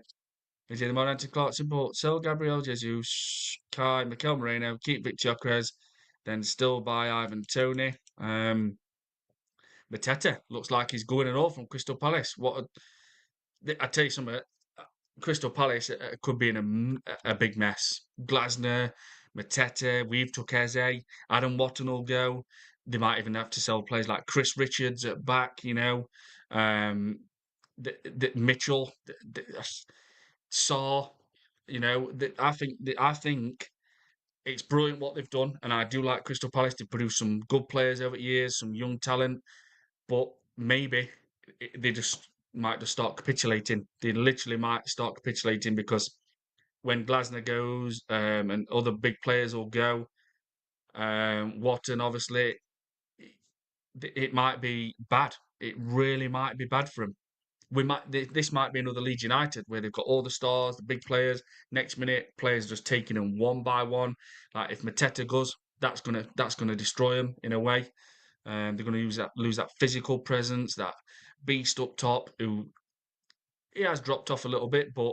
AJ, the more Anthony Clark support. Sell Gabriel Jesus, Kai, Mikel Moreno, keep Victor Gyökeres, then still buy Ivan Tony. Mateta looks like he's going and all from Crystal Palace. I tell you something. Crystal Palace could be in a big mess. Glasner, Mateta, we've took Eze, Adam Watton will go. They might even have to sell players like Chris Richards at back. Um, Mitchell, Saw. I think it's brilliant what they've done, and I do like Crystal Palace. They've produced some good players over the years, some young talent, but maybe they just might just start capitulating. They literally might start capitulating because when Glasner goes and other big players will go, Watton obviously, it might be bad. It really might be bad for them. This might be another Leeds United where they've got all the stars, the big players. Next minute, players just taking them one by one. Like if Mateta goes, that's gonna destroy them in a way. They're going to lose that physical presence, that beast up top. Who he has dropped off a little bit, but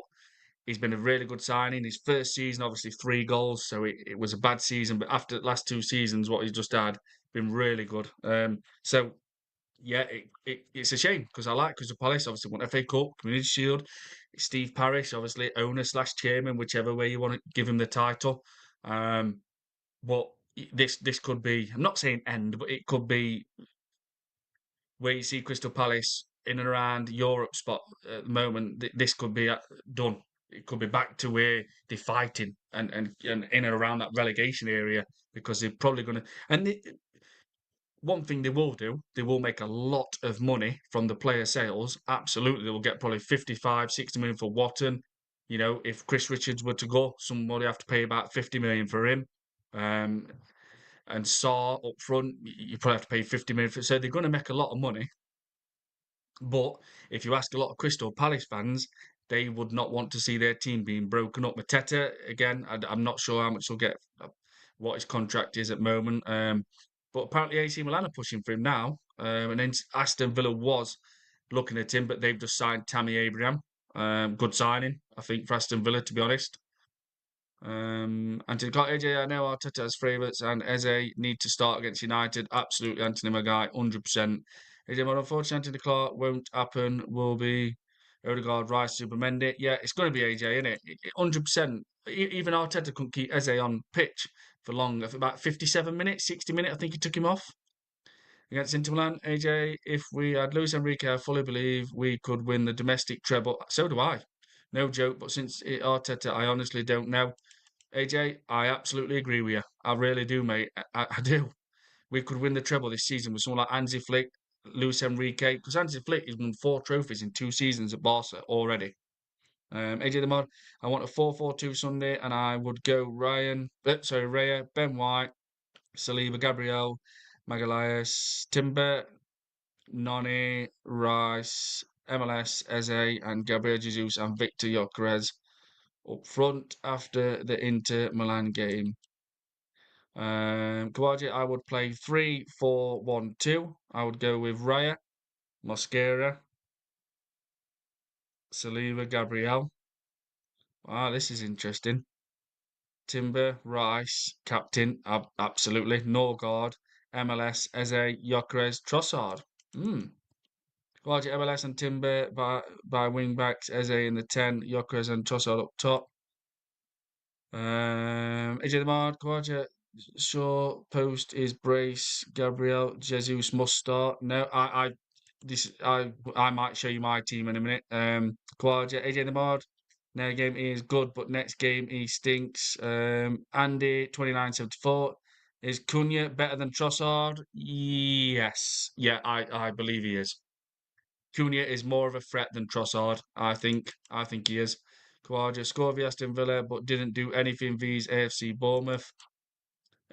he's been a really good signing. His first season, obviously 3 goals, so it was a bad season. But after the last 2 seasons, what he's just had, been really good. So yeah, it's a shame because I like Crystal Palace. Obviously, won FA Cup, Community Shield. Steve Parish, obviously owner slash chairman, whichever way you want to give him the title. But this could be. I'm not saying end, but it could be where you see Crystal Palace in and around Europe spot at the moment. This could be done. It could be back to where they're fighting and in and around that relegation area because they're probably going to. And one thing they will do, they will make a lot of money from the player sales. Absolutely, they will get probably 55, 60 million for Watton. If Chris Richards were to go, somebody have to pay about 50 million for him. Um, and Saw up front, you probably have to pay 50 million for. So they're going to make a lot of money. But if you ask a lot of Crystal Palace fans, they would not want to see their team being broken up. Mateta, again, I'm not sure how much he'll get, what his contract is at the moment. But apparently AC Milan are pushing for him now. And then Aston Villa was looking at him, but they've just signed Tammy Abraham. Good signing, I think, for Aston Villa, to be honest. Anthony Clark, AJ, I know Arteta has favourites, and Eze need to start against United. Absolutely, Anthony, my guy, 100%. AJ, but unfortunately, Anthony Clark won't happen. Will be Odegaard, Rice, Supermendi. Yeah, it's going to be AJ, isn't it? 100%. Even Arteta couldn't keep Eze on pitch for long. For about 57 minutes, 60 minutes, I think he took him off against Inter Milan. AJ, if we had Luis Enrique, I fully believe we could win the domestic treble. So do I. No joke, but since Arteta, I honestly don't know. AJ, I absolutely agree with you. I really do, mate. I do. We could win the treble this season with someone like Hansi Flick, Luis Enrique, because Hansi Flick has won 4 trophies in 2 seasons at Barca already. AJ the Mod, I want a 4-4-2 Sunday, and I would go Raya, Ben White, Saliba, Gabriel, Magalhaes, Timber, Noni, Rice, MLS, Eze, and Gabriel Jesus and Victor Gyökeres up front after the Inter Milan game. Kawaji, I would play 3-4-1-2. I would go with Raya, Mosquera, Saliba, Gabriel. Ah, this is interesting. Timber, Rice, captain, absolutely. Norgard, MLS, Eze, Gyökeres, Trossard. Kawaji, MLS and Timber by wing backs, Eze in the 10, Gyökeres and Trossard up top. AJ Lamard, Kawaja, Shaw, Post is Brace, Gabriel, Jesus must start. No, I might show you my team in a minute. Kawaja, AJ Lamard, now game he is good, but next game he stinks. Andy, 2974. Is Cunha better than Trossard? Yes. Yeah, I believe he is. Cunha is more of a threat than Trossard, I think. I think he is. Kawaja scored via Aston Villa, but didn't do anything via AFC Bournemouth.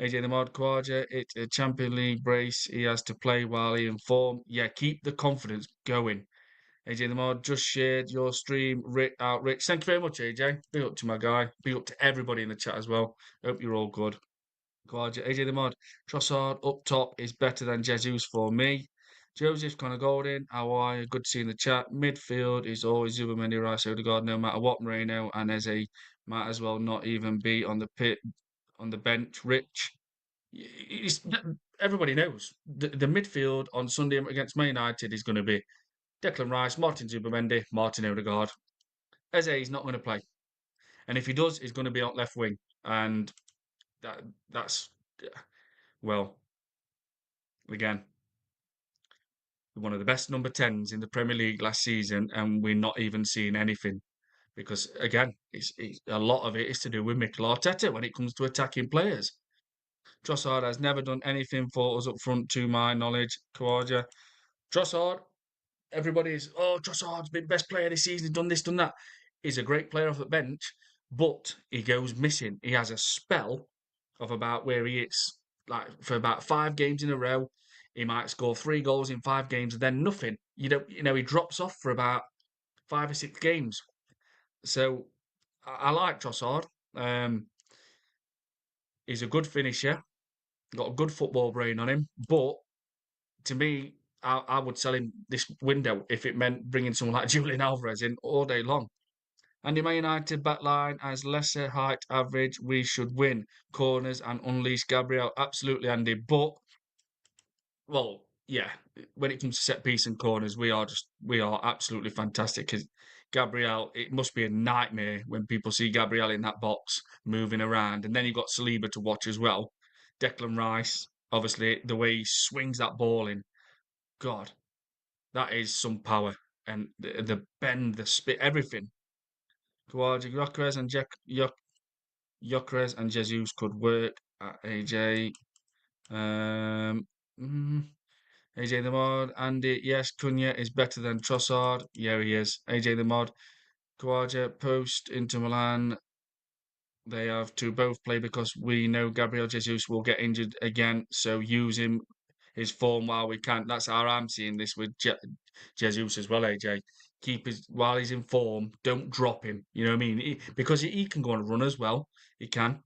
AJ the Mod Kawaja, it's a Champions League brace. He has to play while he in form. Yeah, keep the confidence going. AJ the Mod just shared your stream. Rich. Thank you very much, AJ. Big up to my guy. Big up to everybody in the chat as well. Hope you're all good. Kawaja, AJ the Mod. Trossard up top is better than Jesus for me. Joseph Connor Golding, how are you? Good to see you in the chat. Midfield is always Zubermendi, Rice, Odegaard, no matter what. Moreno and Eze might as well not even be on the bench. Rich, it's, everybody knows the midfield on Sunday against Man United is going to be Declan Rice, Martin Zubermendi, Martin Odegaard. Eze is not going to play, and if he does, he's going to be on left wing, and that's well, again, one of the best number 10s in the Premier League last season, and we're not even seeing anything because, again, it's a lot of it is to do with Mikel Arteta when it comes to attacking players. Trossard has never done anything for us up front, to my knowledge. Kawaja, Trossard, everybody's, Trossard's been best player this season, done this, done that. He's a great player off the bench, but he goes missing. He has a spell of about where he is, like for about 5 games in a row. He might score 3 goals in 5 games and then nothing. He drops off for about 5 or 6 games. So I like Trossard. Um, he's a good finisher, got a good football brain on him. But to me, I would sell him this window if it meant bringing someone like Julian Alvarez in all day long. And the Man United backline as lesser height average, we should win corners and unleash Gabriel. Absolutely, Andy. But well, yeah, when it comes to set piece and corners, we are absolutely fantastic. Because Gabriel, it must be a nightmare when people see Gabriel in that box moving around, and then you've got Saliba to watch as well. Declan Rice, obviously, the way he swings that ball in, God, that is some power, and the bend, the spit, everything. Kawaja, Gyökeres and Jesus could work at AJ. Um, mm, AJ the Mod, Andy, yes, Cunha is better than Trossard. Yeah, he is. AJ the Mod, Kawaja, Post, Inter Milan. They have to both play because we know Gabriel Jesus will get injured again. So use his form while we can. That's how I'm seeing this with Jesus as well, AJ. Keep his while he's in form. Don't drop him. You know what I mean? Because he can go on a run as well. He can.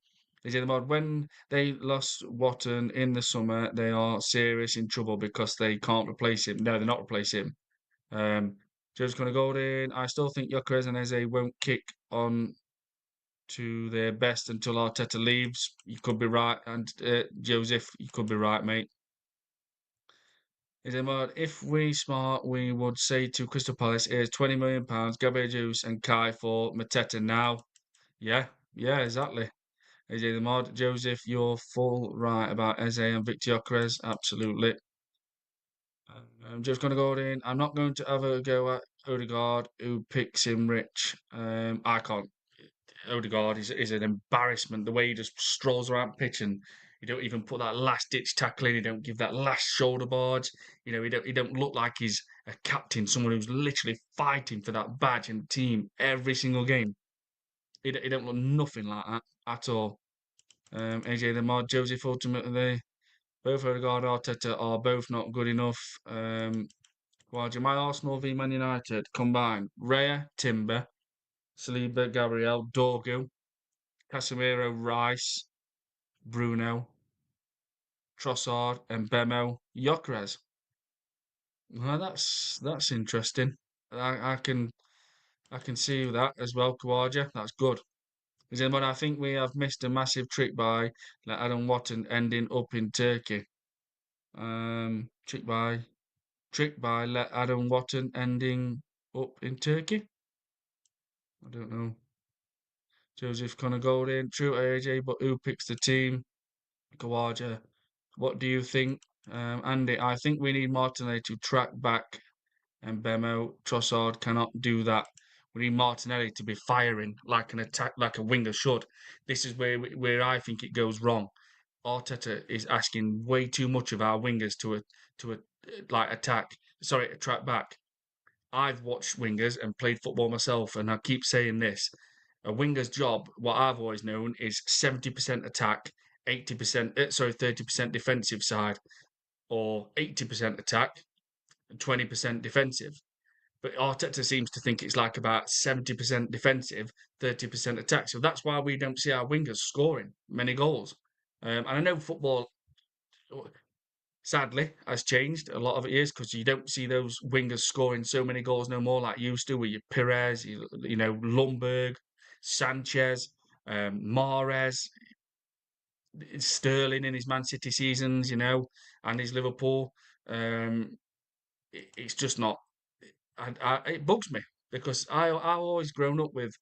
AJ the Mod, when they lost Watton in the summer, they are serious in trouble because they can't replace him. No, they're not replacing him. Joe's going to go in. I still think Gyökeres and Eze won't kick on to their best until Arteta leaves. You could be right, and Joseph, you could be right, mate. Is it more, if we smart, we would say to Crystal Palace, here's £20 million, Gabriel Juice and Kai for Mateta now. Yeah, yeah, exactly. AJ the Mod, Joseph, you're full right about Eze and Victor Gyökeres, absolutely. I'm just going to go in. I'm not going to have a go at Odegaard, who picks him rich. I can't. Odegaard is an embarrassment. The way he just strolls around pitch and He don't even put that last ditch tackle in. He don't give that last shoulder barge. He don't look like he's a captain, someone who's literally fighting for that badge and team every single game. He don't look nothing like that at all. AJ the Mod, Joseph ultimately, both Odegaard and Arteta are both not good enough. My Arsenal v Man United combined Raya, Timber, Saliba, Gabriel, Dorgu, Casemiro, Rice, Bruno, Trossard, and Bemo, Gyökeres. Well, that's interesting. I can see that as well, Kawaja. That's good. But I think we have missed a massive trick by Adam Watton ending up in Turkey. Um, trick by let Adam Watton ending up in Turkey. I don't know. Joseph Connor Golding, true AJ, but who picks the team? Kawaja, what do you think? Andy, I think we need Martinelli to track back, and Bemo Trossard cannot do that. We need Martinelli to be firing like an attack, like a winger should. This is where I think it goes wrong. Arteta is asking way too much of our wingers to like attack. Sorry, track back. I've watched wingers and played football myself, and I keep saying this: a winger's job, what I've always known, is 70% attack, 80%, 30% defensive side, or 80% attack, and 20% defensive. But Arteta seems to think it's like about 70% defensive, 30% attack. So that's why we don't see our wingers scoring many goals. And I know football, sadly, has changed. A lot of it is because you don't see those wingers scoring so many goals no more like you used to with your Perez, Lundberg, Sanchez, Mahrez, Sterling in his Man City seasons, and his Liverpool. Um, it's just not. It bugs me because I've always grown up with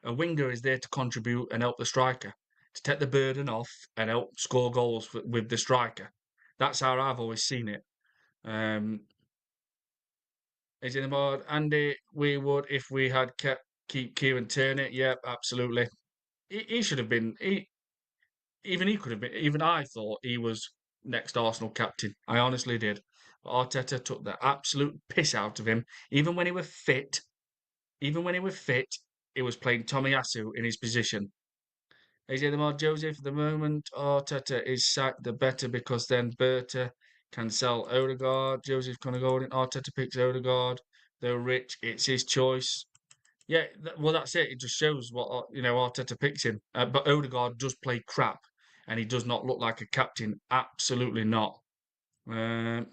a winger is there to contribute and help the striker, to take the burden off and help score goals with the striker. That's how I've always seen it. Um, is it about Andy? We would if we had keep Kieran Tierney. Yep, absolutely. He should have been. He could have been. Even I thought he was next Arsenal captain. I honestly did. But Arteta took the absolute piss out of him. Even when he was fit, even when he was fit, he was playing Tomiyasu in his position. AJ the more Jose for the moment. Arteta is sacked the better because then Berta can sell Odegaard. Joseph's gonna go in. Arteta picks Odegaard. They're rich. It's his choice. Yeah, well, that's it. It just shows what Arteta picks him. But Odegaard does play crap, and he does not look like a captain. Absolutely not. Um,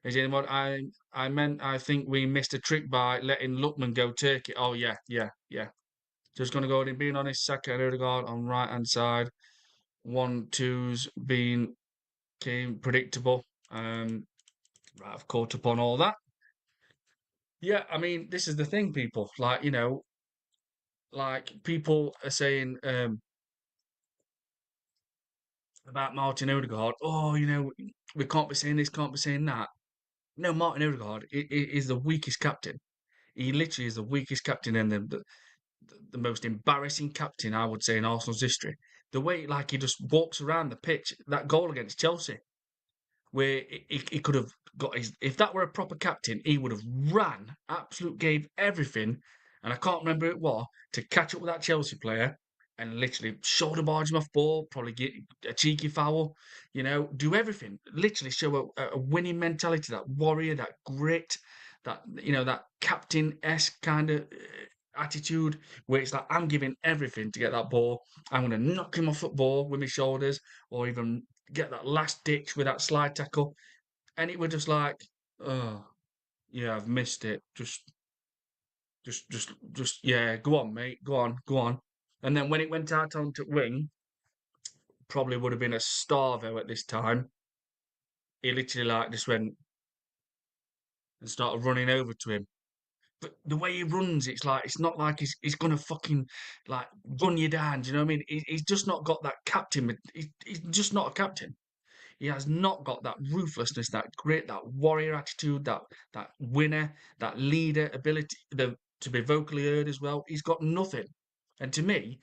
is anyone? I think we missed a trick by letting Lookman go Turkey. Oh yeah, yeah, yeah. Just gonna go in. Being honest, Saka and Odegaard on right hand side. 1-2's been came predictable. Right, I've caught up on all that. Yeah, I mean, this is the thing, people. Like people are saying about Martin Odegaard. Oh, we can't be saying this, can't be saying that. No, Martin Odegaard is the weakest captain. He literally is the weakest captain and the most embarrassing captain I would say in Arsenal's history. The way like he just walks around the pitch, that goal against Chelsea, where he could have got his. If that were a proper captain, he would have ran, absolute gave everything, and I can't remember who it was to catch up with that Chelsea player and literally shoulder barge him off ball, probably get a cheeky foul, do everything. Literally show a winning mentality, that warrior, that grit, that captain-esque kind of attitude where it's like I'm giving everything to get that ball. I'm going to knock him off the ball with my shoulders, or even get that last ditch with that slide tackle, and it was just like, oh yeah, I've missed it. Yeah, go on, mate, go on, go on. And then when it went out onto wing, probably would have been a Starvo at this time. He literally like just went and started running over to him. But the way he runs, it's not like he's gonna fucking like run you down. Do you know what I mean? He's just not got that captain. He's just not a captain. He has not got that ruthlessness, that grit, that warrior attitude, that winner, that leader ability, to be vocally heard as well. He's got nothing. And to me,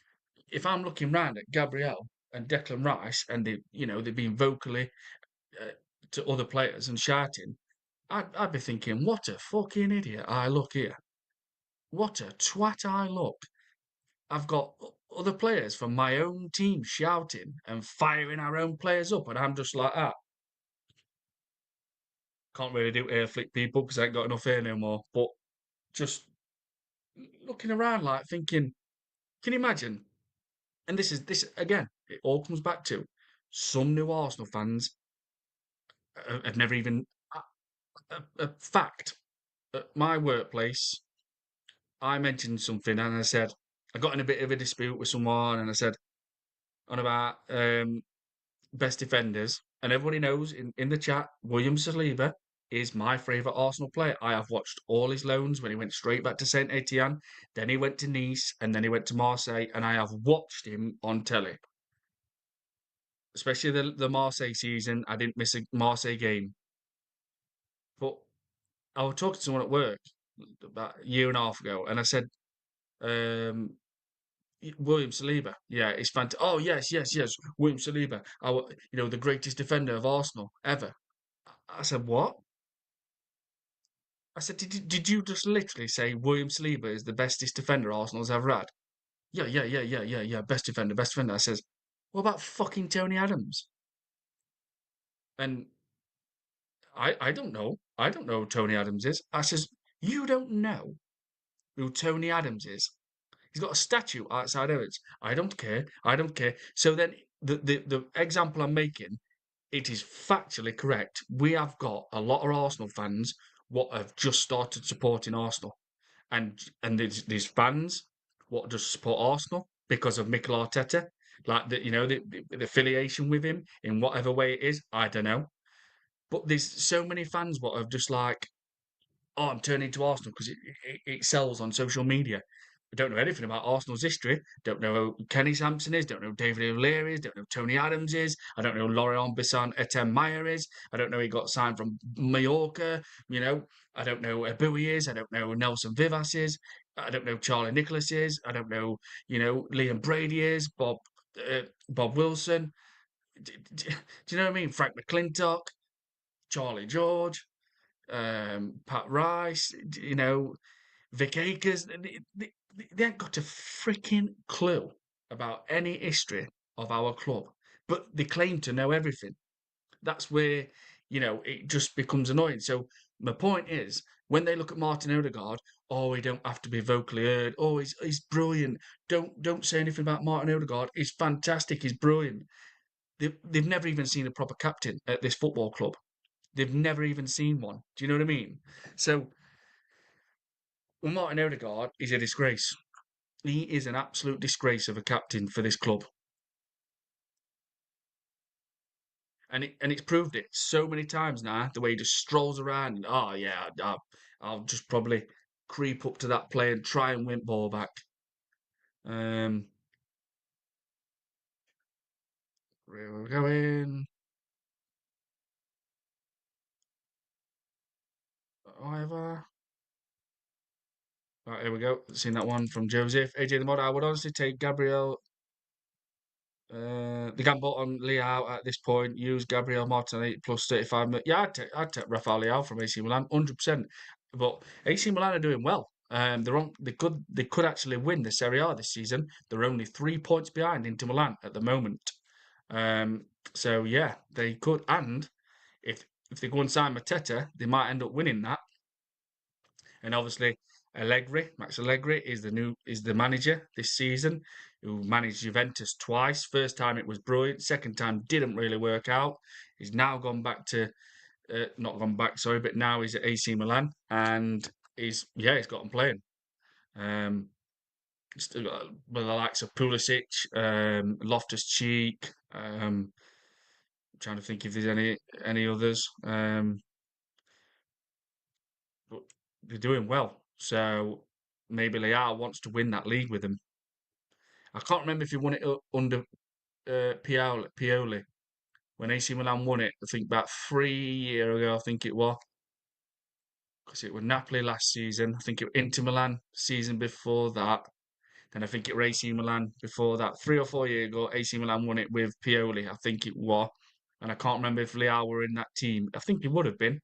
if I'm looking round at Gabriel and Declan Rice, and they've been vocally uh, to other players and shouting, I'd be thinking, what a fucking idiot I look here. What a twat I look. I've got other players from my own team shouting and firing our own players up, and I'm just like that. Can't really do air flick people because I ain't got enough hair no more. But just looking around, like thinking, can you imagine? And this again. It all comes back to some new Arsenal fans have never even a fact. At my workplace, I mentioned something and I said I got in a bit of a dispute with someone, and I said on about best defenders, and everybody knows in the chat, William Saliba is my favourite Arsenal player. I have watched all his loans when he went straight back to Saint Etienne, then he went to Nice, and then he went to Marseille, and I have watched him on telly, especially the Marseille season. I didn't miss a Marseille game, but I was talking to someone at work about a year and a half ago, and I said, um, William Saliba, yeah, it's fantastic. Oh yes, yes, yes, William Saliba, the greatest defender of Arsenal ever. I said, what? I said, did you just literally say William Saliba is the bestest defender Arsenal's ever had? Yeah, yeah, yeah, yeah, yeah, yeah. Best defender, best defender. I says, what about fucking Tony Adams? And I don't know. I don't know who Tony Adams is. I says, you don't know who Tony Adams is? He's got a statue outside Havertz. I don't care. I don't care. So then the example I'm making, it is factually correct. We have got a lot of Arsenal fans what have just started supporting Arsenal. And there's fans what just support Arsenal because of Mikel Arteta, like the affiliation with him in whatever way it is. I don't know, but there's so many fans what have just like, oh, I'm turning to Arsenal because it sells on social media. I don't know anything about Arsenal's history. Don't know who Kenny Sampson is. Don't know who David O'Leary is. Don't know who Tony Adams is. I don't know who Laurent Bisson Etienne Meyer is. I don't know he got signed from Mallorca. You know, I don't know who Eboué is. I don't know who Nelson Vivas is. I don't know who Charlie Nicholas is. I don't know, Liam Brady is. Bob Wilson. Do you know what I mean? Frank McClintock, Charlie George, Pat Rice, Vic Akers. They ain't got a freaking clue about any history of our club, but they claim to know everything. That's where, it just becomes annoying. So my point is, when they look at Martin Odegaard, oh, he don't have to be vocally heard. Oh, he's brilliant. Don't say anything about Martin Odegaard. He's fantastic. He's brilliant. They've never even seen a proper captain at this football club. They've never even seen one. Do you know what I mean? So, well, Martin Odegaard is a disgrace. He is an absolute disgrace of a captain for this club, and it's proved it so many times now. The way he just strolls around, and oh yeah, I'll just probably creep up to that play and try and win ball back. Um, we're going. However, right, here we go. Seen that one from Joseph AJ the Mod. I would honestly take Gabriel. The gamble on Leao at this point, use Gabriel Martinelli plus 35 million. Yeah, I'd take Rafael Leao from AC Milan, 100%. But AC Milan are doing well. They could actually win the Serie A this season. They're only 3 points behind Inter Milan at the moment. Um, so yeah, they could. And if they go and sign Mateta, they might end up winning that. And obviously, Max Allegri, is the manager this season, who managed Juventus twice. First time it was brilliant. Second time didn't really work out. He's now gone back to not gone back, sorry, but now he's at AC Milan, and he's got them playing. Um, Still got the likes of Pulisic, Loftus Cheek. Trying to think if there's any others. But they're doing well. So maybe Leao wants to win that league with them. I can't remember if he won it under Pioli when AC Milan won it. I think about 3 years ago. I think it was because it was Napoli last season. I think it was Inter Milan season before that. and I think it was AC Milan before that. 3 or 4 years ago, AC Milan won it with Pioli, I think it was. And I can't remember if Leao were in that team. I think he would have been,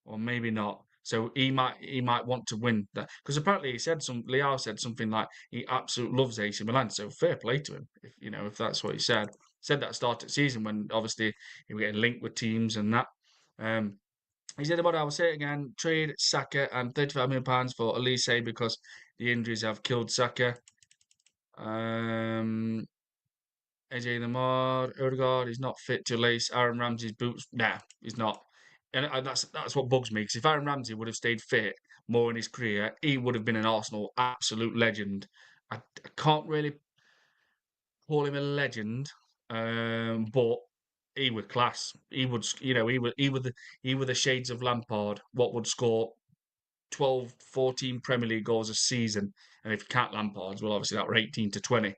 or maybe not. So he might want to win that because apparently Leao said something like he absolutely loves AC Milan. So fair play to him if that's what he said. Said that start of season when obviously he was getting linked with teams and that. Um, he said about I will say it again, trade Saka and £35 million for Elise because the injuries have killed Saka. Um, AJ Lamar, Odegaard is not fit to lace Aaron Ramsey's boots. Nah, he's not. And that's what bugs me because if Aaron Ramsey would have stayed fit more in his career, he would have been an Arsenal absolute legend. I can't really call him a legend, but he was class. He would, he were the shades of Lampard. What would score 12, 14 Premier League goals a season. And if you count Lampard's, well, obviously that were 18 to 20.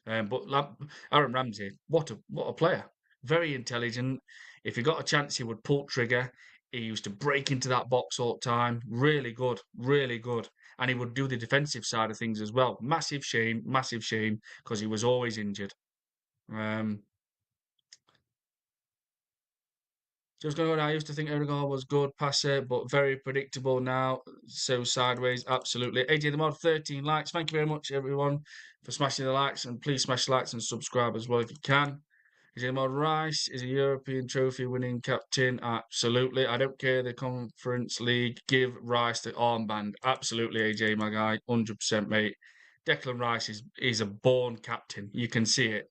But Aaron Ramsey, what a player. Very intelligent. If he got a chance, he would pull trigger. He used to break into that box all the time. Really good, really good. And he would do the defensive side of things as well. Massive shame, because he was always injured. Um, Just going on, I used to think Odegaard was good passer, but very predictable now. So sideways, absolutely. AJ the Mod, 13 likes. Thank you very much, everyone, for smashing the likes. And please smash likes and subscribe as well if you can. AJ the Mod, Rice is a European trophy winning captain. Absolutely. I don't care the Conference League. Give Rice the armband. Absolutely, AJ, my guy. 100%, mate. Declan Rice is a born captain. You can see it.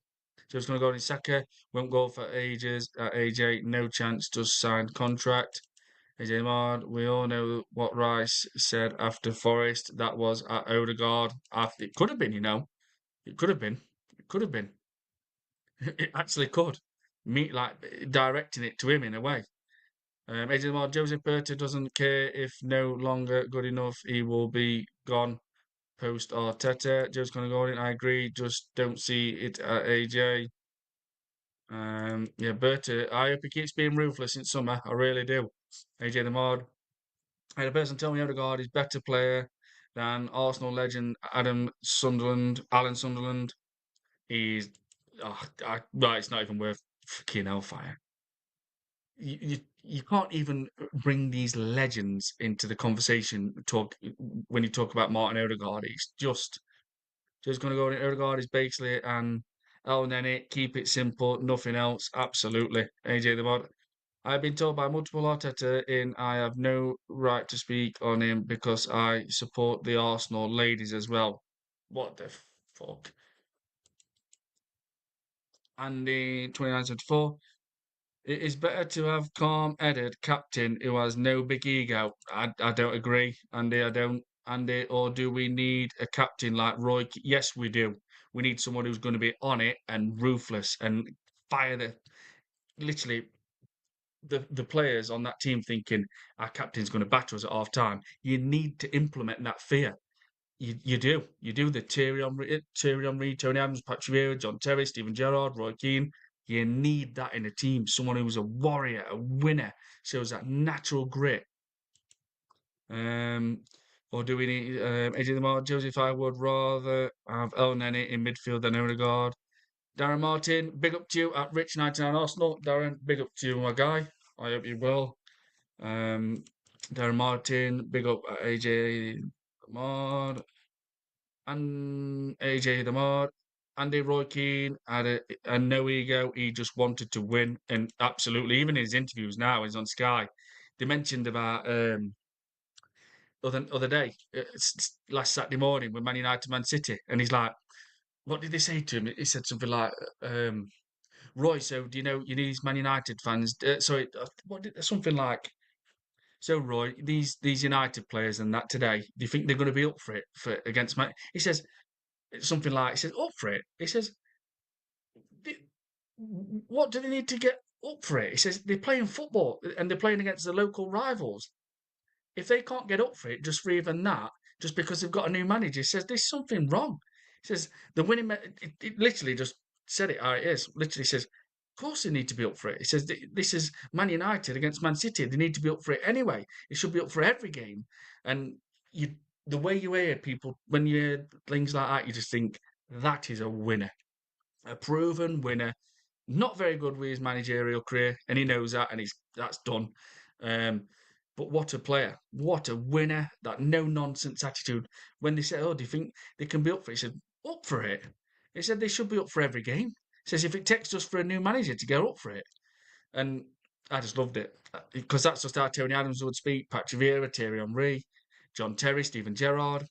So it's going to go in Saka. Won't go for ages. AJ, no chance. Just signed contract. AJ Mard, we all know what Rice said after Forest. That was at Odegaard. It could have been, It could have been. It could have been. It actually could. Me like directing it to him in a way. AJ Mard, Joseph Berta doesn't care if no longer good enough. He will be gone post Arteta. Joe's going to go in. I agree. Just don't see it at AJ. Yeah, Berta, I hope he keeps being ruthless in summer. I really do. AJ the Mod. I had a person tell me Odegaard is better player than Arsenal legend Alan Sunderland. He's, right, it's not even worth fucking hellfire. You can't even bring these legends into the conversation when you talk about Martin Odegaard. It's just going to go in Odegaard is basically and El Nene, keep it simple, nothing else. Absolutely. AJ the Mod. I've been told by multiple Arteta in I have no right to speak on him because I support the Arsenal ladies as well. What the fuck? Andy 2974. It is better to have calm-headed captain who has no big ego. I don't agree, Andy. I don't. Andy, or do we need a captain like Roy? Yes, we do. We need someone who's going to be on it and ruthless and fire literally the players on that team thinking our captain's going to batter us at half time. You need to implement that fear. You do the Thierry Henry, Tony Adams, Patrick Vieira, John Terry, Stephen Gerrard, Roy Keane. You need that in a team. Someone who's a warrior, a winner, shows that natural grit. Um, or do we need AJ Lamar, Joseph? I would rather have El Nene in midfield than Odegaard. Darren Martin, big up to you at Rich99 Arsenal. Darren, big up to you, my guy. I hope you will. Um, Darren Martin, big up at AJ Lamar and AJ Lamar. Andy Roy Keane had a no ego. He just wanted to win, and absolutely, even in his interviews now, he's on Sky. They mentioned about other day, last Saturday morning with Man United, Man City, and he's like, "What did they say to him?" He said something like, "Roy, so do you know you need these Man United fans?" Sorry, something like, "So Roy, these United players and that today, do you think they're going to be up for it for against Man?" He says something like, "He says up for it." He says, "What do they need to get up for it?" He says, "They're playing football and they're playing against the local rivals. If they can't get up for it just for even that, just because they've got a new manager," he says, "there's something wrong." He says, "The winning, it literally just said it how it is. Literally says, of course they need to be up for it." He says, "This is Man United against Man City. They need to be up for it anyway. It should be up for every game." And you the way you hear people when you hear things like that, you just think that is a winner, a proven winner. Not very good with his managerial career, and he knows that, and he's that's done. Um, but what a player, what a winner! That no nonsense attitude. When they say, "Oh, do you think they can be up for it?" He said, "Up for it." He said they should be up for every game. He says if it takes us for a new manager to get up for it, and I just loved it because that's just how Tony Adams would speak. Patrick Vieira, Thierry Henry, John Terry, Steven Gerrard.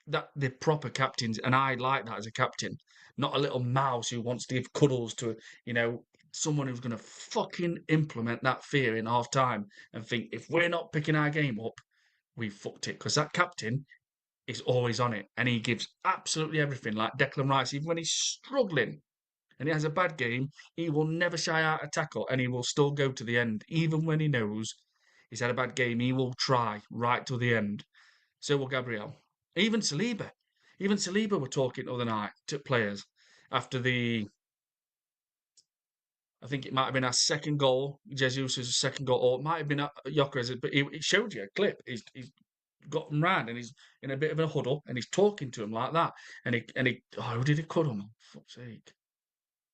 That they're proper captains, and I like that as a captain, not a little mouse who wants to give cuddles to you know someone who's going to fucking implement that fear in half time and think if we're not picking our game up, we fucked it because that captain is always on it and he gives absolutely everything. Like Declan Rice, even when he's struggling, and he has a bad game, he will never shy out a tackle and he will still go to the end. Even when he knows he's had a bad game, he will try right to the end. So will Gabriel. Even Saliba. Even Saliba were talking the other night to players after I think it might have been our second goal, Jesus' second goal, or it might have been Yokeres, but it showed you a clip. He's got him round and he's in a bit of a huddle and he's talking to him like that. Oh, who did he cut him? For fuck's sake.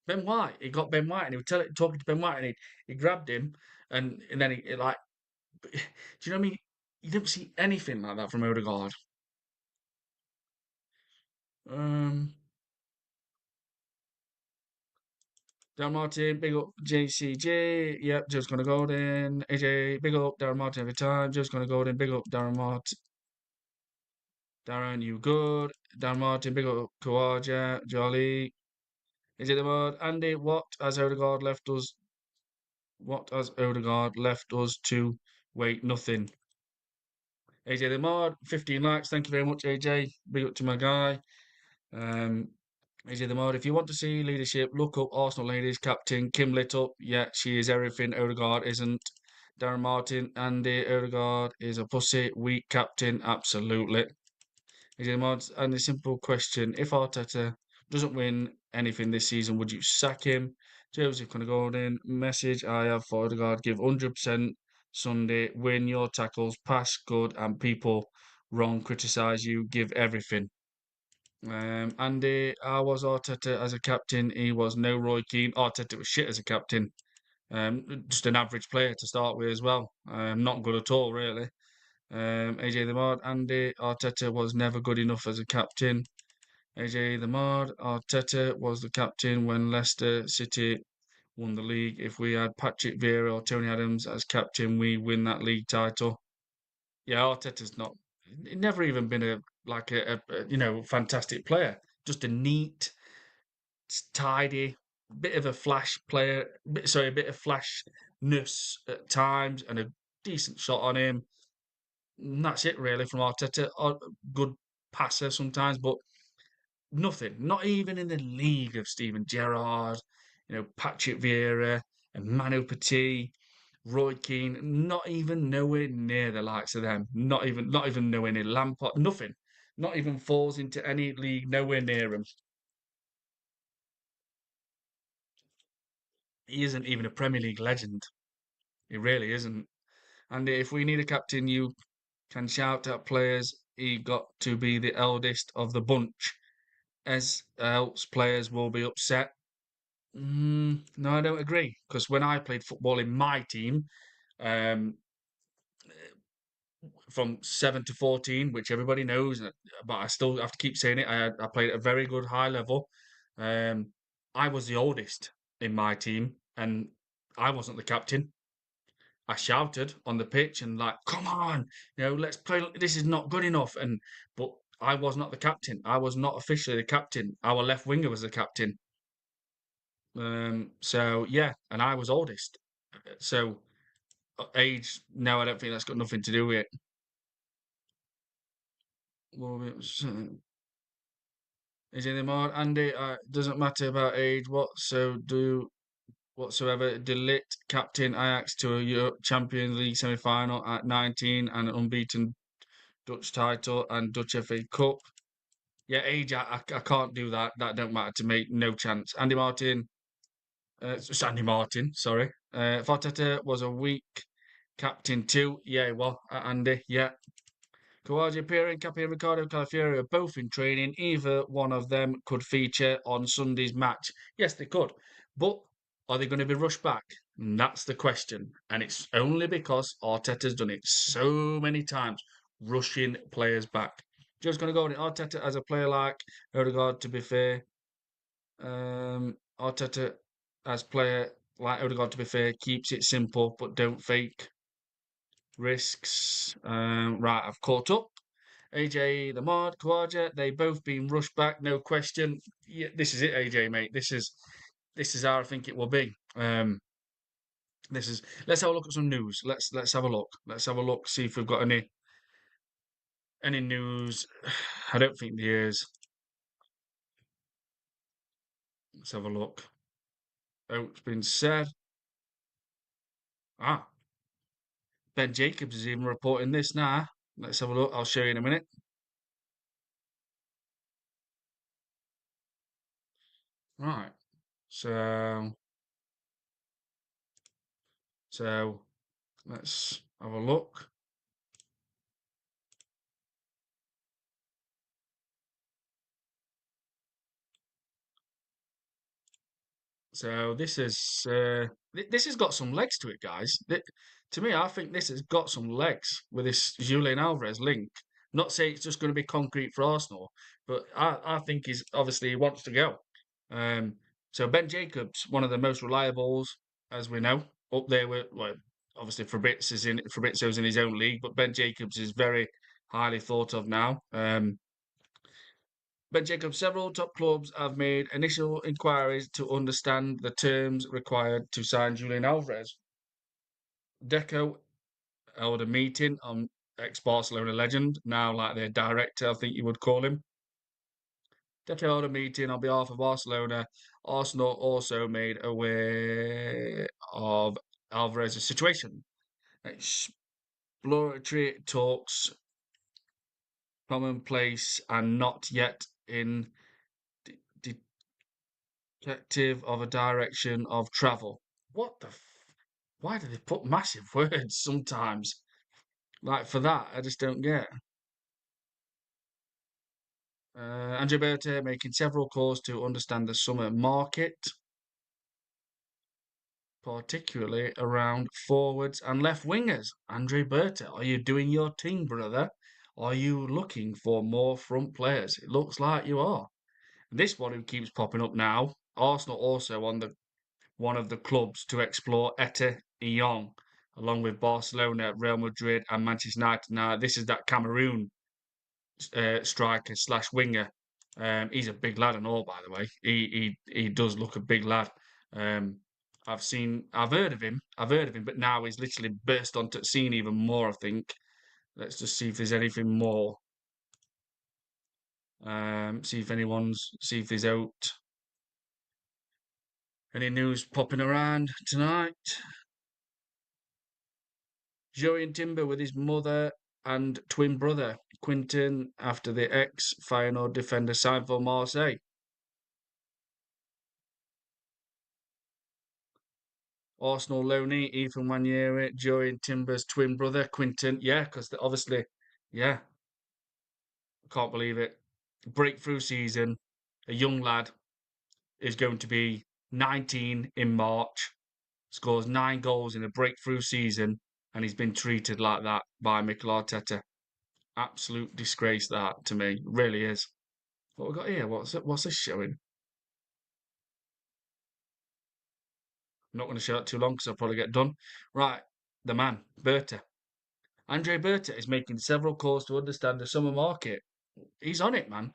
Ben White. He got Ben White and he was talking to Ben White and he grabbed him and then he like, do you know what I mean? You don't see anything like that from Odegaard. Um, Dan Martin, big up JCJ. Yep, just gonna go in. AJ, big up Darren Martin every time. Just gonna go in. Big up Darren Martin. Darren, you good. Darren Martin, big up Kawaja. Jolly. Is it the word? Andy, what has Odegaard left us? What has Odegaard left us to wait? Nothing. AJ the Mod, 15 likes. Thank you very much, AJ. Big up to my guy. Um, AJ the Mod, if you want to see leadership, look up Arsenal ladies captain Kim Little. Yeah, she is everything. Odegaard isn't. Darren Martin, Andy Odegaard is a pussy. Weak captain, absolutely. AJ the Mod, and the simple question: if Arteta doesn't win anything this season, would you sack him? Joseph Gordon, message I have for Odegaard: give 100% Sunday, win your tackles, pass good, and people wrong criticize you, give everything. Andy, I was Arteta as a captain. He was no Roy Keane. Arteta was shit as a captain. Just an average player to start with as well. Not good at all, really. AJ the Mod, Andy, Arteta was never good enough as a captain. AJ the Mod, Arteta was the captain when Leicester City won the league. If we had Patrick Vieira or Tony Adams as captain, we win that league title. Yeah, Arteta's not. Never even been fantastic player. Just a neat, tidy, bit of a flash player. A bit of flashness at times, and a decent shot on him. And that's it really from Arteta. Good passer sometimes, but nothing. Not even in the league of Steven Gerrard, Patrick Vieira and Manu Petit, Roy Keane. Not even nowhere near the likes of them. Not even nowhere near Lampard. Nothing. Not even falls into any league nowhere near him. He isn't even a Premier League legend. He really isn't. And if we need a captain, you can shout at players. He got to be the eldest of the bunch, as else players will be upset. No, I don't agree. Because when I played football in my team, um, from 7 to 14, which everybody knows, but I still have to keep saying it. I played at a very good high level. Um, I was the oldest in my team, and I wasn't the captain. I shouted on the pitch and like, "Come on, let's play. This is not good enough." But I was not the captain. I was not officially the captain. Our left winger was the captain. So yeah, and I was oldest. So age, no, I don't think that's got nothing to do with it. Well, is it more Andy? Doesn't matter about age. Whatsoever. Delete captain Ajax to a Champions League semi-final at 19 and an unbeaten Dutch title and Dutch FA Cup. Yeah, age. I can't do that. That don't matter to me. No chance. Andy Martin. Sandy Martin. Sorry. Fateta was a weak captain too. Yeah, well, Andy. Yeah. Kawaja Pira and Capi and Ricardo Calafiori are both in training. Either one of them could feature on Sunday's match. Yes, they could. But are they going to be rushed back? And that's the question. And it's only because Arteta's done it so many times, rushing players back. Just going to go on it. Arteta as a player like Odegaard, to be fair. Arteta as player like Odegaard, to be fair, keeps it simple but don't fake risks. Right, I've caught up. AJ, the Mod, Kawaja, they both been rushed back, no question. Yeah, this is it, AJ, mate. This is how I think it will be. This is let's have a look at some news. Let's have a look. Let's have a look, see if we've got any news. I don't think there is. Let's have a look. Oh, it's been said. Ah, Ben Jacobs is even reporting this now. Let's have a look. I'll show you in a minute. Right. So so let's have a look. So this has got some legs to it, guys. To me, I think this has got some legs with this Julian Alvarez link. Not saying it's just going to be concrete for Arsenal, but I think he's obviously he wants to go. Um, so Ben Jacobs, one of the most reliables, as we know, up there with well, obviously Fabrizio's in his own league, but Ben Jacobs is very highly thought of now. Ben Jacobs, several top clubs have made initial inquiries to understand the terms required to sign Julian Alvarez. Deco held a meeting on ex-Barcelona legend, now like their director, I think you would call him. Deco held a meeting on behalf of Barcelona. Arsenal also made aware of Alvarez's situation. Exploratory talks commonplace and not yet in Objective of a direction of travel. What the? Why do they put massive words sometimes? Like for that, I just don't get. Andre Berta making several calls to understand the summer market, particularly around forwards and left wingers. Andre Berta, are you doing your thing, brother? Are you looking for more front players? It looks like you are. This one who keeps popping up now. Arsenal also on the one of the clubs to explore Ete Young, along with Barcelona, Real Madrid, and Manchester United. Now, this is that Cameroon striker slash winger. He's a big lad and all, by the way. He does look a big lad. Um, I've heard of him, but now he's literally burst onto the scene even more. I think. Let's just see if there's anything more. See if there's out any news popping around tonight. Joey and Timber with his mother and twin brother, Quinton, after the ex-Feyenoord defender signed for Marseille. Arsenal loanee Ethan Wanyeri, Joey and Timber's twin brother, Quinton. Yeah, because obviously, yeah, I can't believe it. Breakthrough season. A young lad is going to be 19 in March, scores 9 goals in a breakthrough season, and he's been treated like that by Mikel Arteta. Absolute disgrace that to me, really is. What we got here? What's this showing? I'm not going to show it too long because I'll probably get done. Right, the man, Berta. Andre Berta is making several calls to understand the summer market. He's on it, man.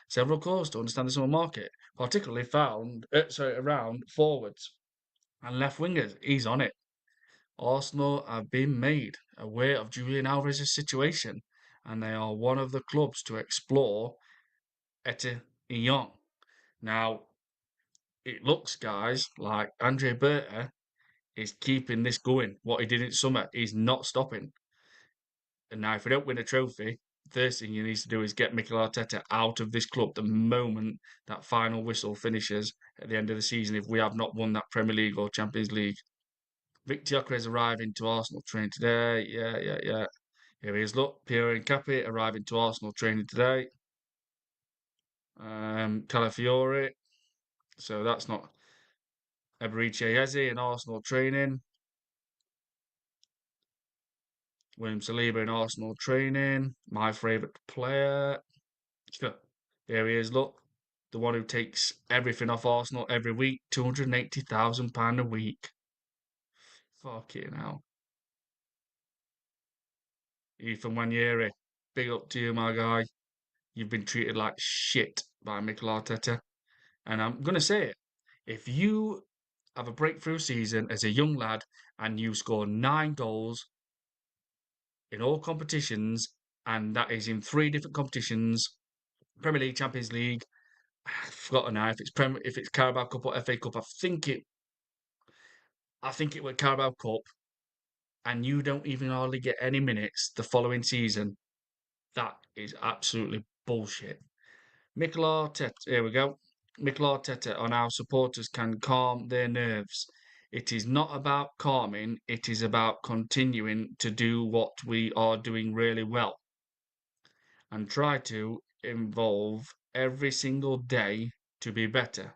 Several calls to understand the summer market, particularly around forwards and left wingers. He's on it. Arsenal have been made aware of Julian Alvarez's situation, and they are one of the clubs to explore Ete Young. Now, it looks, guys, like Andre Berta is keeping this going. What he did in summer, he's not stopping. And now, if we don't win a trophy, the first thing he needs to do is get Mikel Arteta out of this club the moment that final whistle finishes at the end of the season if we have not won that Premier League or Champions League. Victor Gyökeres arriving to Arsenal train today. Yeah, yeah, yeah. Here he is, look, Piero Incapié arriving to Arsenal training today. Calafiore, so that's not Eberechi Eze in Arsenal training. William Saliba in Arsenal training. My favourite player. There he is, look. The one who takes everything off Arsenal every week. £280,000 a week. Fucking hell. Ethan Wanyeri, big up to you, my guy. You've been treated like shit by Mikel Arteta. And I'm going to say it. If you have a breakthrough season as a young lad and you score 9 goals in all competitions, and that is in 3 different competitions, Premier League, Champions League, I've forgotten now if it's Carabao Cup or FA Cup. I think it was Carabao Cup, and you don't even hardly get any minutes the following season. That is absolutely bullshit. Mikel Arteta, here we go. Mikel Arteta on how supporters can calm their nerves. It is not about calming, it is about continuing to do what we are doing really well and try to evolve every single day to be better.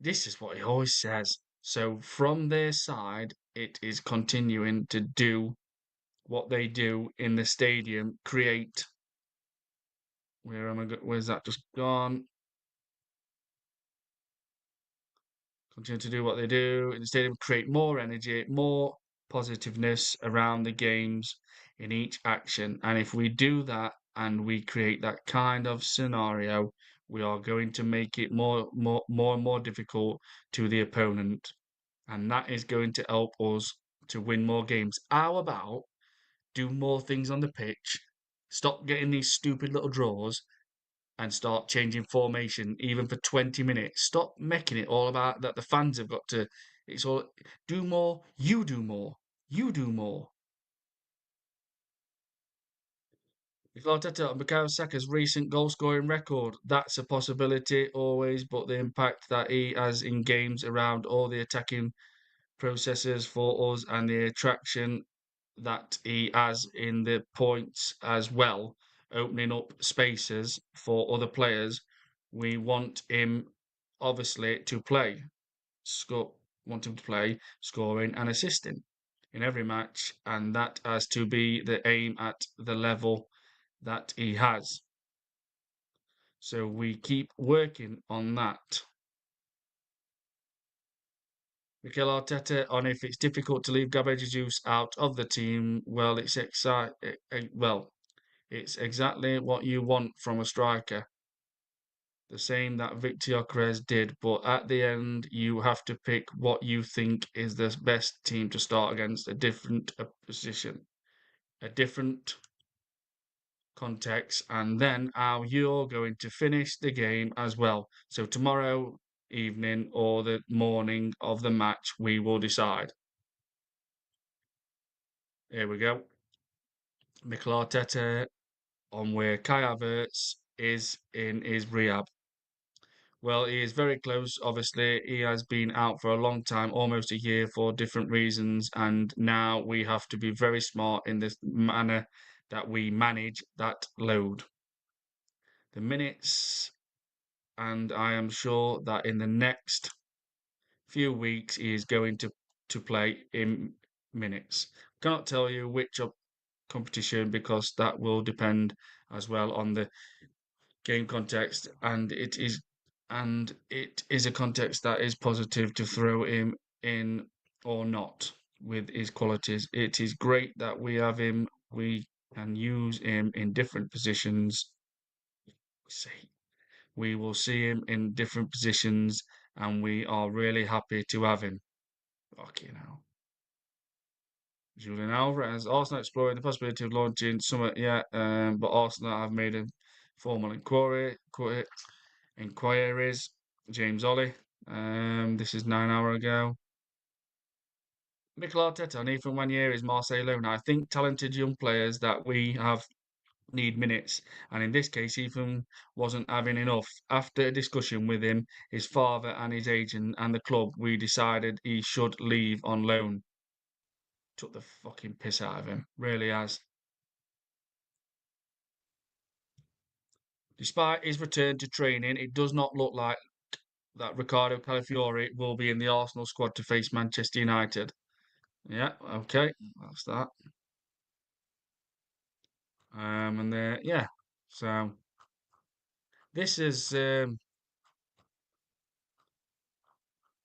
This is what he always says. So from their side, it is continuing to do what they do in the stadium, create. Where's that just gone? Continue to do what they do in the stadium, create more energy, more positiveness around the games in each action. And if we do that and we create that kind of scenario, we are going to make it more and more difficult to the opponent. And that is going to help us to win more games. How about do more things on the pitch? Stop getting these stupid little draws and start changing formation even for 20 minutes. Stop making it all about that the fans have got to. It's all do more, you do more, you do more. If Arteta and Bukayo Saka's recent goal scoring record, that's a possibility always, but the impact that he has in games around all the attacking processes for us and the attraction that he has in the points as well, opening up spaces for other players. We want him obviously to play, score, want him to play, scoring and assisting in every match, and that has to be the aim at the level that he has. So we keep working on that. Mikel Arteta on if it's difficult to leave Gabriel Jesus out of the team. Well, it's exactly what you want from a striker. The same that Victor Gyökeres did, but at the end you have to pick what you think is the best team to start against a different position, a different context, and then how you're going to finish the game as well. So tomorrow evening or the morning of the match, we will decide. Here we go. Mikel Arteta on where Kai Havertz is in his rehab. Well, he is very close. Obviously, he has been out for a long time, almost a year, for different reasons, and now we have to be very smart in this manner that we manage that load. The minutes, and I am sure that in the next few weeks he is going to play in minutes. Can't tell you which competition because that will depend as well on the game context, and it is a context that is positive to throw him in or not with his qualities. It is great that we have him. We can use him in different positions. See, we will see him in different positions, and we are really happy to have him. Fucking hell. Julian Alvarez, Arsenal exploring the possibility of launching Summit yet, but Arsenal have made a formal inquiries. James Ollie, this is 9 hours ago. Mikel Arteta and Ethan Wanyeri is Marseille loan. I think talented young players that we have need minutes, and in this case, Ethan wasn't having enough. After a discussion with him, his father, and his agent, and the club, we decided he should leave on loan. Took the fucking piss out of him, really has. Despite his return to training, it does not look like that Ricardo Calafiori will be in the Arsenal squad to face Manchester United. Yeah, okay, that's that. And yeah, so this is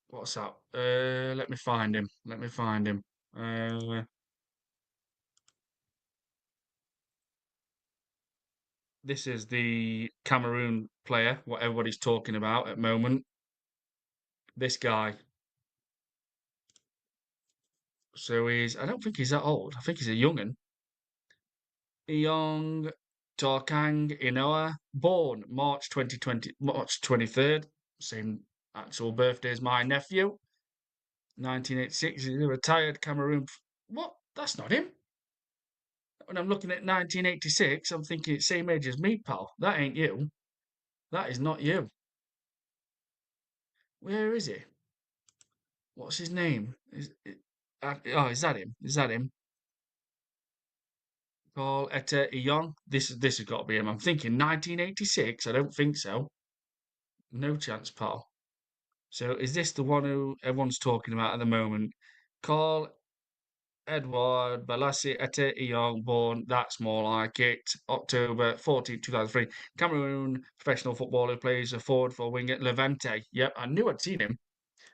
what's that? Let me find him. Let me find him. Uh, this is the Cameroon player, what everybody's talking about at the moment. This guy. So I don't think he's that old. I think he's a young'un. Young Torkang Inoa, born March 2020, March 23rd, same actual birthday as my nephew, 1986. He's a retired Cameroon. What? That's not him. When I'm looking at 1986, I'm thinking it's same age as me, pal. That ain't you. That is not you. Where is he? What's his name? Oh, is that him? Is that him? Paul Etta Young. This has got to be him. I'm thinking 1986. I don't think so. No chance, pal. So is this the one who everyone's talking about at the moment? Carl Edward Balassi Ete Young, born, that's more like it, October 14th, 2003. Cameroon professional footballer who plays a forward for wing at Levante. Yep, I knew I'd seen him.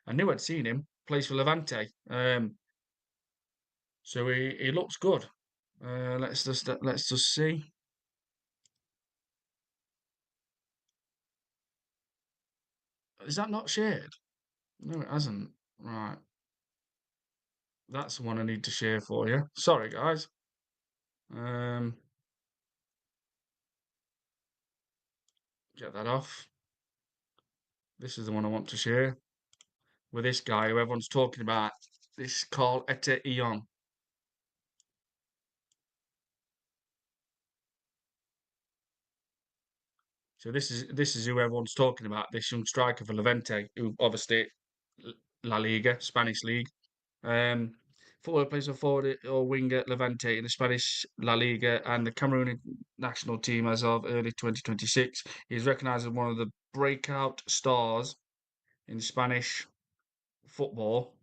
I knew I'd seen him. Plays for Levante. So he looks good. Let's just see. Is that not shared? No, it hasn't. Right. That's the one I need to share for you. Sorry, guys. Um, get that off. This is the one I want to share with this guy who everyone's talking about. This called Ete Ion. So this is who everyone's talking about. This young striker for Levante, who obviously La Liga, Spanish league. Um, Footballer plays a forward or winger at Levante in the Spanish La Liga and the Cameroon national team as of early 2026. He is recognised as one of the breakout stars in Spanish football,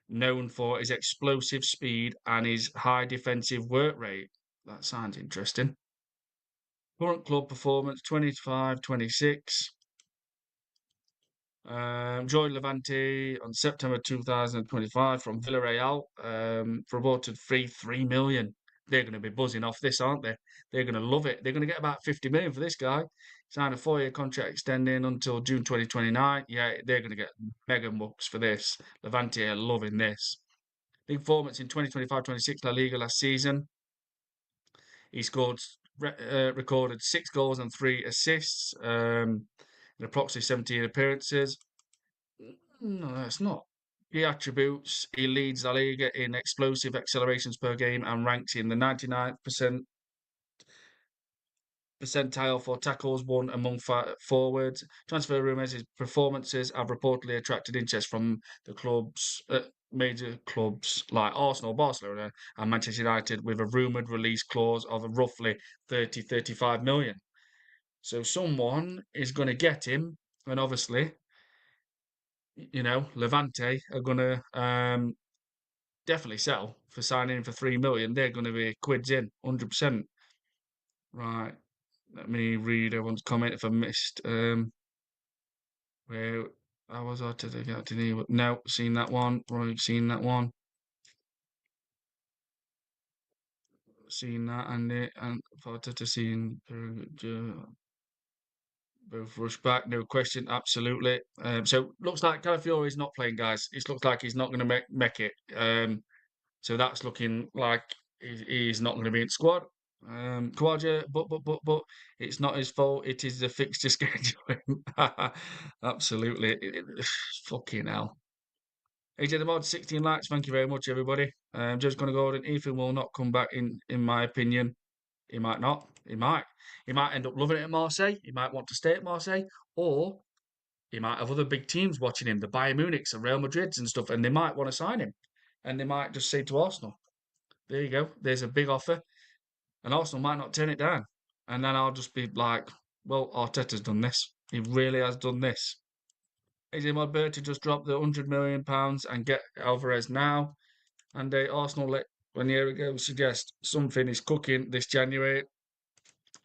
known for his explosive speed and his high defensive work rate. That sounds interesting. Current club performance 25-26. Joined Levante on September 2025 from Villarreal for a reported fee 3 million. They're going to be buzzing off this, aren't they? They're going to love it. They're going to get about 50 million for this guy. Signed a 4-year contract extending until June 2029. Yeah, they're going to get mega bucks for this. Levante are loving this. Big performance in 2025-26 La Liga last season. He recorded 6 goals and 3 assists in approximately 17 appearances. No, that's not. He attributes he leads La Liga in explosive accelerations per game and ranks in the 99th percentile for tackles won among forwards. Transfer rumours, his performances have reportedly attracted interest from the major clubs like Arsenal, Barcelona, and Manchester United, with a rumoured release clause of roughly 35 million. So someone is going to get him, and obviously, Levante are going to definitely sell for signing him for 3 million. They're going to be quids in, 100%. Right. Let me read everyone's comment if I missed. Where I was I to get to the no, seen that one. Right, seen that one. Seen that and thought to seen both rush back, no question, absolutely. So looks like Calafiori is not playing, guys. It looks like he's not going to make it. So that's looking like he's not going to be in squad. Kawaja, but it's not his fault. It is the fixture scheduling. Absolutely. Fucking hell. AJ the mod, 16 likes. Thank you very much, everybody. Just going to go and Ethan will not come back in my opinion. He might not. He might. He might end up loving it at Marseille. He might want to stay at Marseille, or he might have other big teams watching him, the Bayern Munichs and Real Madrids and stuff, and they might want to sign him, and they might just say to Arsenal, "There you go. There's a big offer," and Arsenal might not turn it down, and then I'll just be like, Well, Arteta's done this. He really has done this. Is it my bird to just drop the £100 million and get Alvarez now? And Arsenal let 1 year ago suggest something is cooking this January.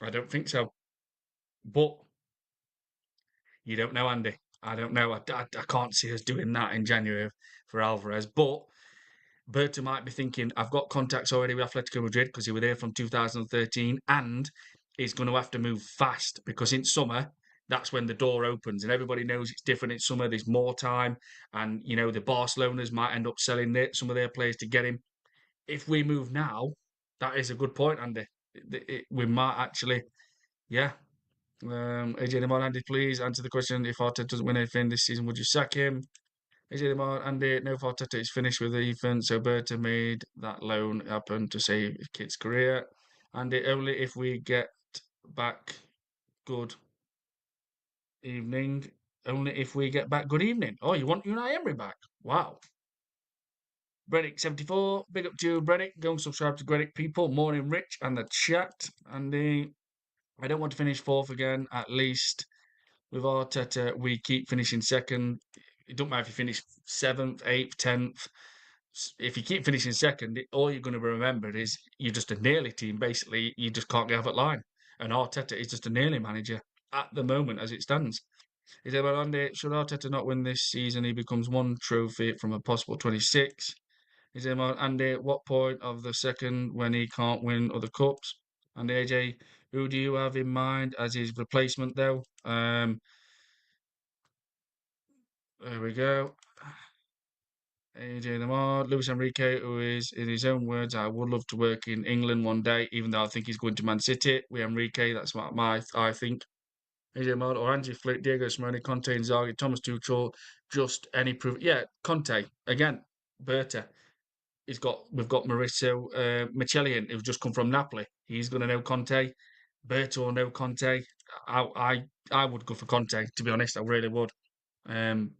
I don't think so. But you don't know, Andy. I don't know. I can't see us doing that in January for Alvarez. But Berta might be thinking, I've got contacts already with Atletico Madrid because he was there from 2013, and he's going to have to move fast because in summer, that's when the door opens and everybody knows it's different in summer. There's more time, and the Barcelonas might end up selling some of their players to get him. If we move now, that is a good point, Andy. We might actually, yeah. AJ Limon, Andy, please answer the question. If Arteta doesn't win anything this season, would you sack him? AJ Limon, Andy, no Arteta is finished with Ethan, so Berta made that loan happen to save his kid's career. Andy, only if we get back good evening. Only if we get back good evening. Oh, you want Unai Emery back? Wow. Brennick74, big up to you, Brennick. Go and subscribe to Grenick People. Morning, Rich, and the chat. Andy, I don't want to finish fourth again. At least with Arteta, we keep finishing second. It don't matter if you finish seventh, eighth, 10th. If you keep finishing second, all you're going to be remembered is you're just a nearly team. Basically, you just can't get off at line. And Arteta is just a nearly manager at the moment as it stands. Is there Andy, should Arteta not win this season, he becomes one trophy from a possible 26. Is there Andy, what point of the second when he can't win other cups? And AJ, who do you have in mind as his replacement though? There we go. AJ Lamar, Luis Enrique, who is, in his own words, I would love to work in England one day, even though I think he's going to Man City. We Enrique, that's what I think. AJ Lamar, or Angie Flick, Diego Simeone, Conte, Inzaghi, Thomas Tuchel, just any proof. Yeah, Conte again. Berta. We've got Mauricio Michelin, who's just come from Napoli. He's going to know Conte. Berta will know Conte. I would go for Conte, to be honest. I really would. Um,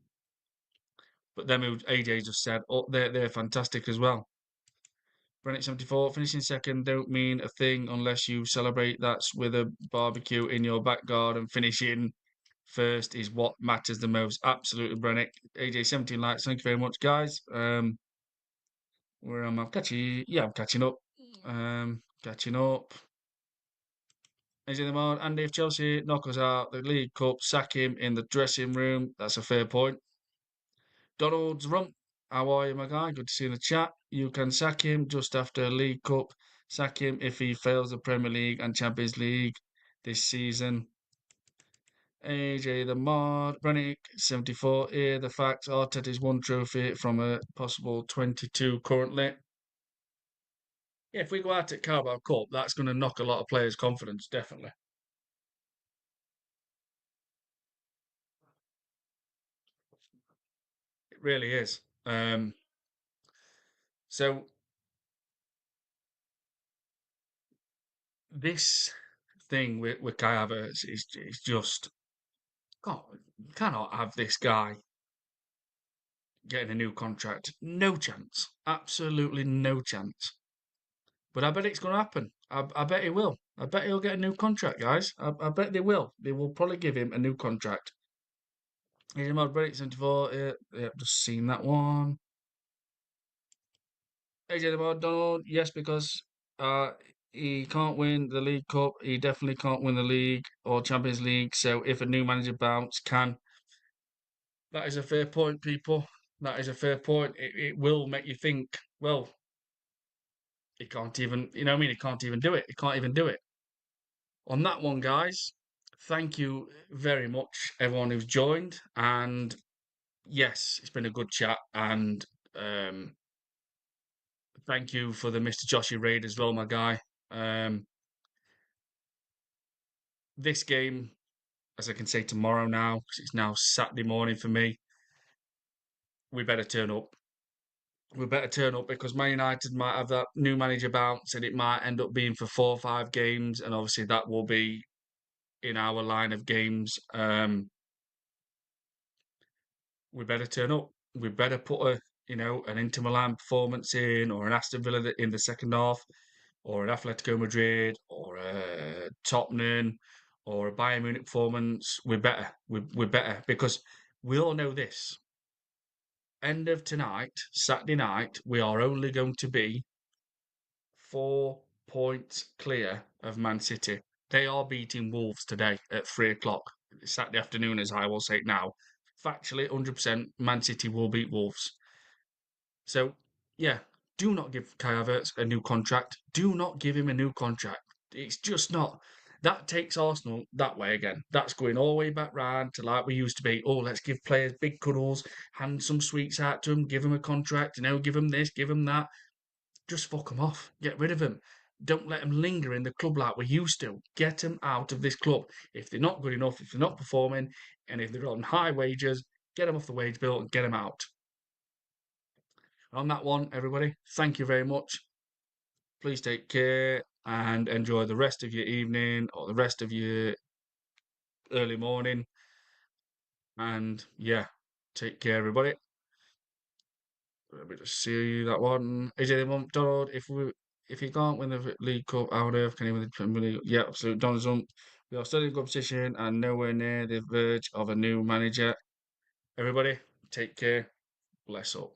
but them who AJ just said, oh, they're fantastic as well. Brennick74, finishing second don't mean a thing unless you celebrate that's with a barbecue in your back garden. Finishing first is what matters the most. Absolutely, Brennick. AJ17 likes. Thank you very much, guys. Where am I? Catching? Yeah, I'm catching up. Catching up. AJ Lemar, and if Chelsea knock us out the League Cup, sack him in the dressing room. That's a fair point. Donald's Rump, how are you, my guy? Good to see you in the chat. You can sack him just after League Cup. Sack him if he fails the Premier League and Champions League this season. AJ the Mod, Brennick, 74. Here, the fact Arteta is one trophy from a possible 22 currently. Yeah, if we go out at Carabao Cup, that's going to knock a lot of players' confidence, definitely. It really is. So this thing with Kai Havertz is just God, you cannot have this guy getting a new contract. No chance. Absolutely no chance. But I bet it's going to happen. I bet he will. I bet he'll get a new contract, guys. I bet they will. They will probably give him a new contract. He's in my break 74. Yeah, just seen that one. AJ Donald, yes, because he can't win the League Cup. He definitely can't win the league or Champions League. So if a new manager bounce can, that is a fair point, people. That is a fair point. It will make you think, well, he can't even, you know what I mean? He can't even do it. He can't even do it. On that one, guys, thank you very much, everyone who's joined. And yes, it's been a good chat. And thank you for the Mr. Joshy Raid as well, my guy. Um, this game, as I can say tomorrow now, because it's now Saturday morning for me, we better turn up. We better turn up because Man United might have that new manager bounce and it might end up being for 4 or 5 games. And obviously, that will be in our line of games. We better turn up. We better put an Inter Milan performance in or an Aston Villa in the second half or an Atletico Madrid or a Tottenham or a Bayern Munich performance, we're better. We're better because we all know this. End of tonight, Saturday night, we are only going to be 4 points clear of Man City. They are beating Wolves today at 3 o'clock Saturday afternoon, as I will say it now. Factually, 100% Man City will beat Wolves. So, yeah, do not give Kai Havertz a new contract. Do not give him a new contract. It's just not. That takes Arsenal that way again. That's going all the way back round to like we used to be. Oh, let's give players big cuddles, hand some sweets out to them, give them a contract, give them this, give them that. Just fuck them off. Get rid of them. Don't let them linger in the club like we used to. Get them out of this club. If they're not good enough, if they're not performing, and if they're on high wages, get them off the wage bill and get them out. On that one, everybody, thank you very much. Please take care and enjoy the rest of your evening or the rest of your early morning. And yeah, take care, everybody. Let me just see that one. Is it Donald? If he can't win the League Cup, how on earth can he win the Premier League? Yeah, absolutely. Donaldson. We are still in competition and nowhere near the verge of a new manager. Everybody, take care. Bless up.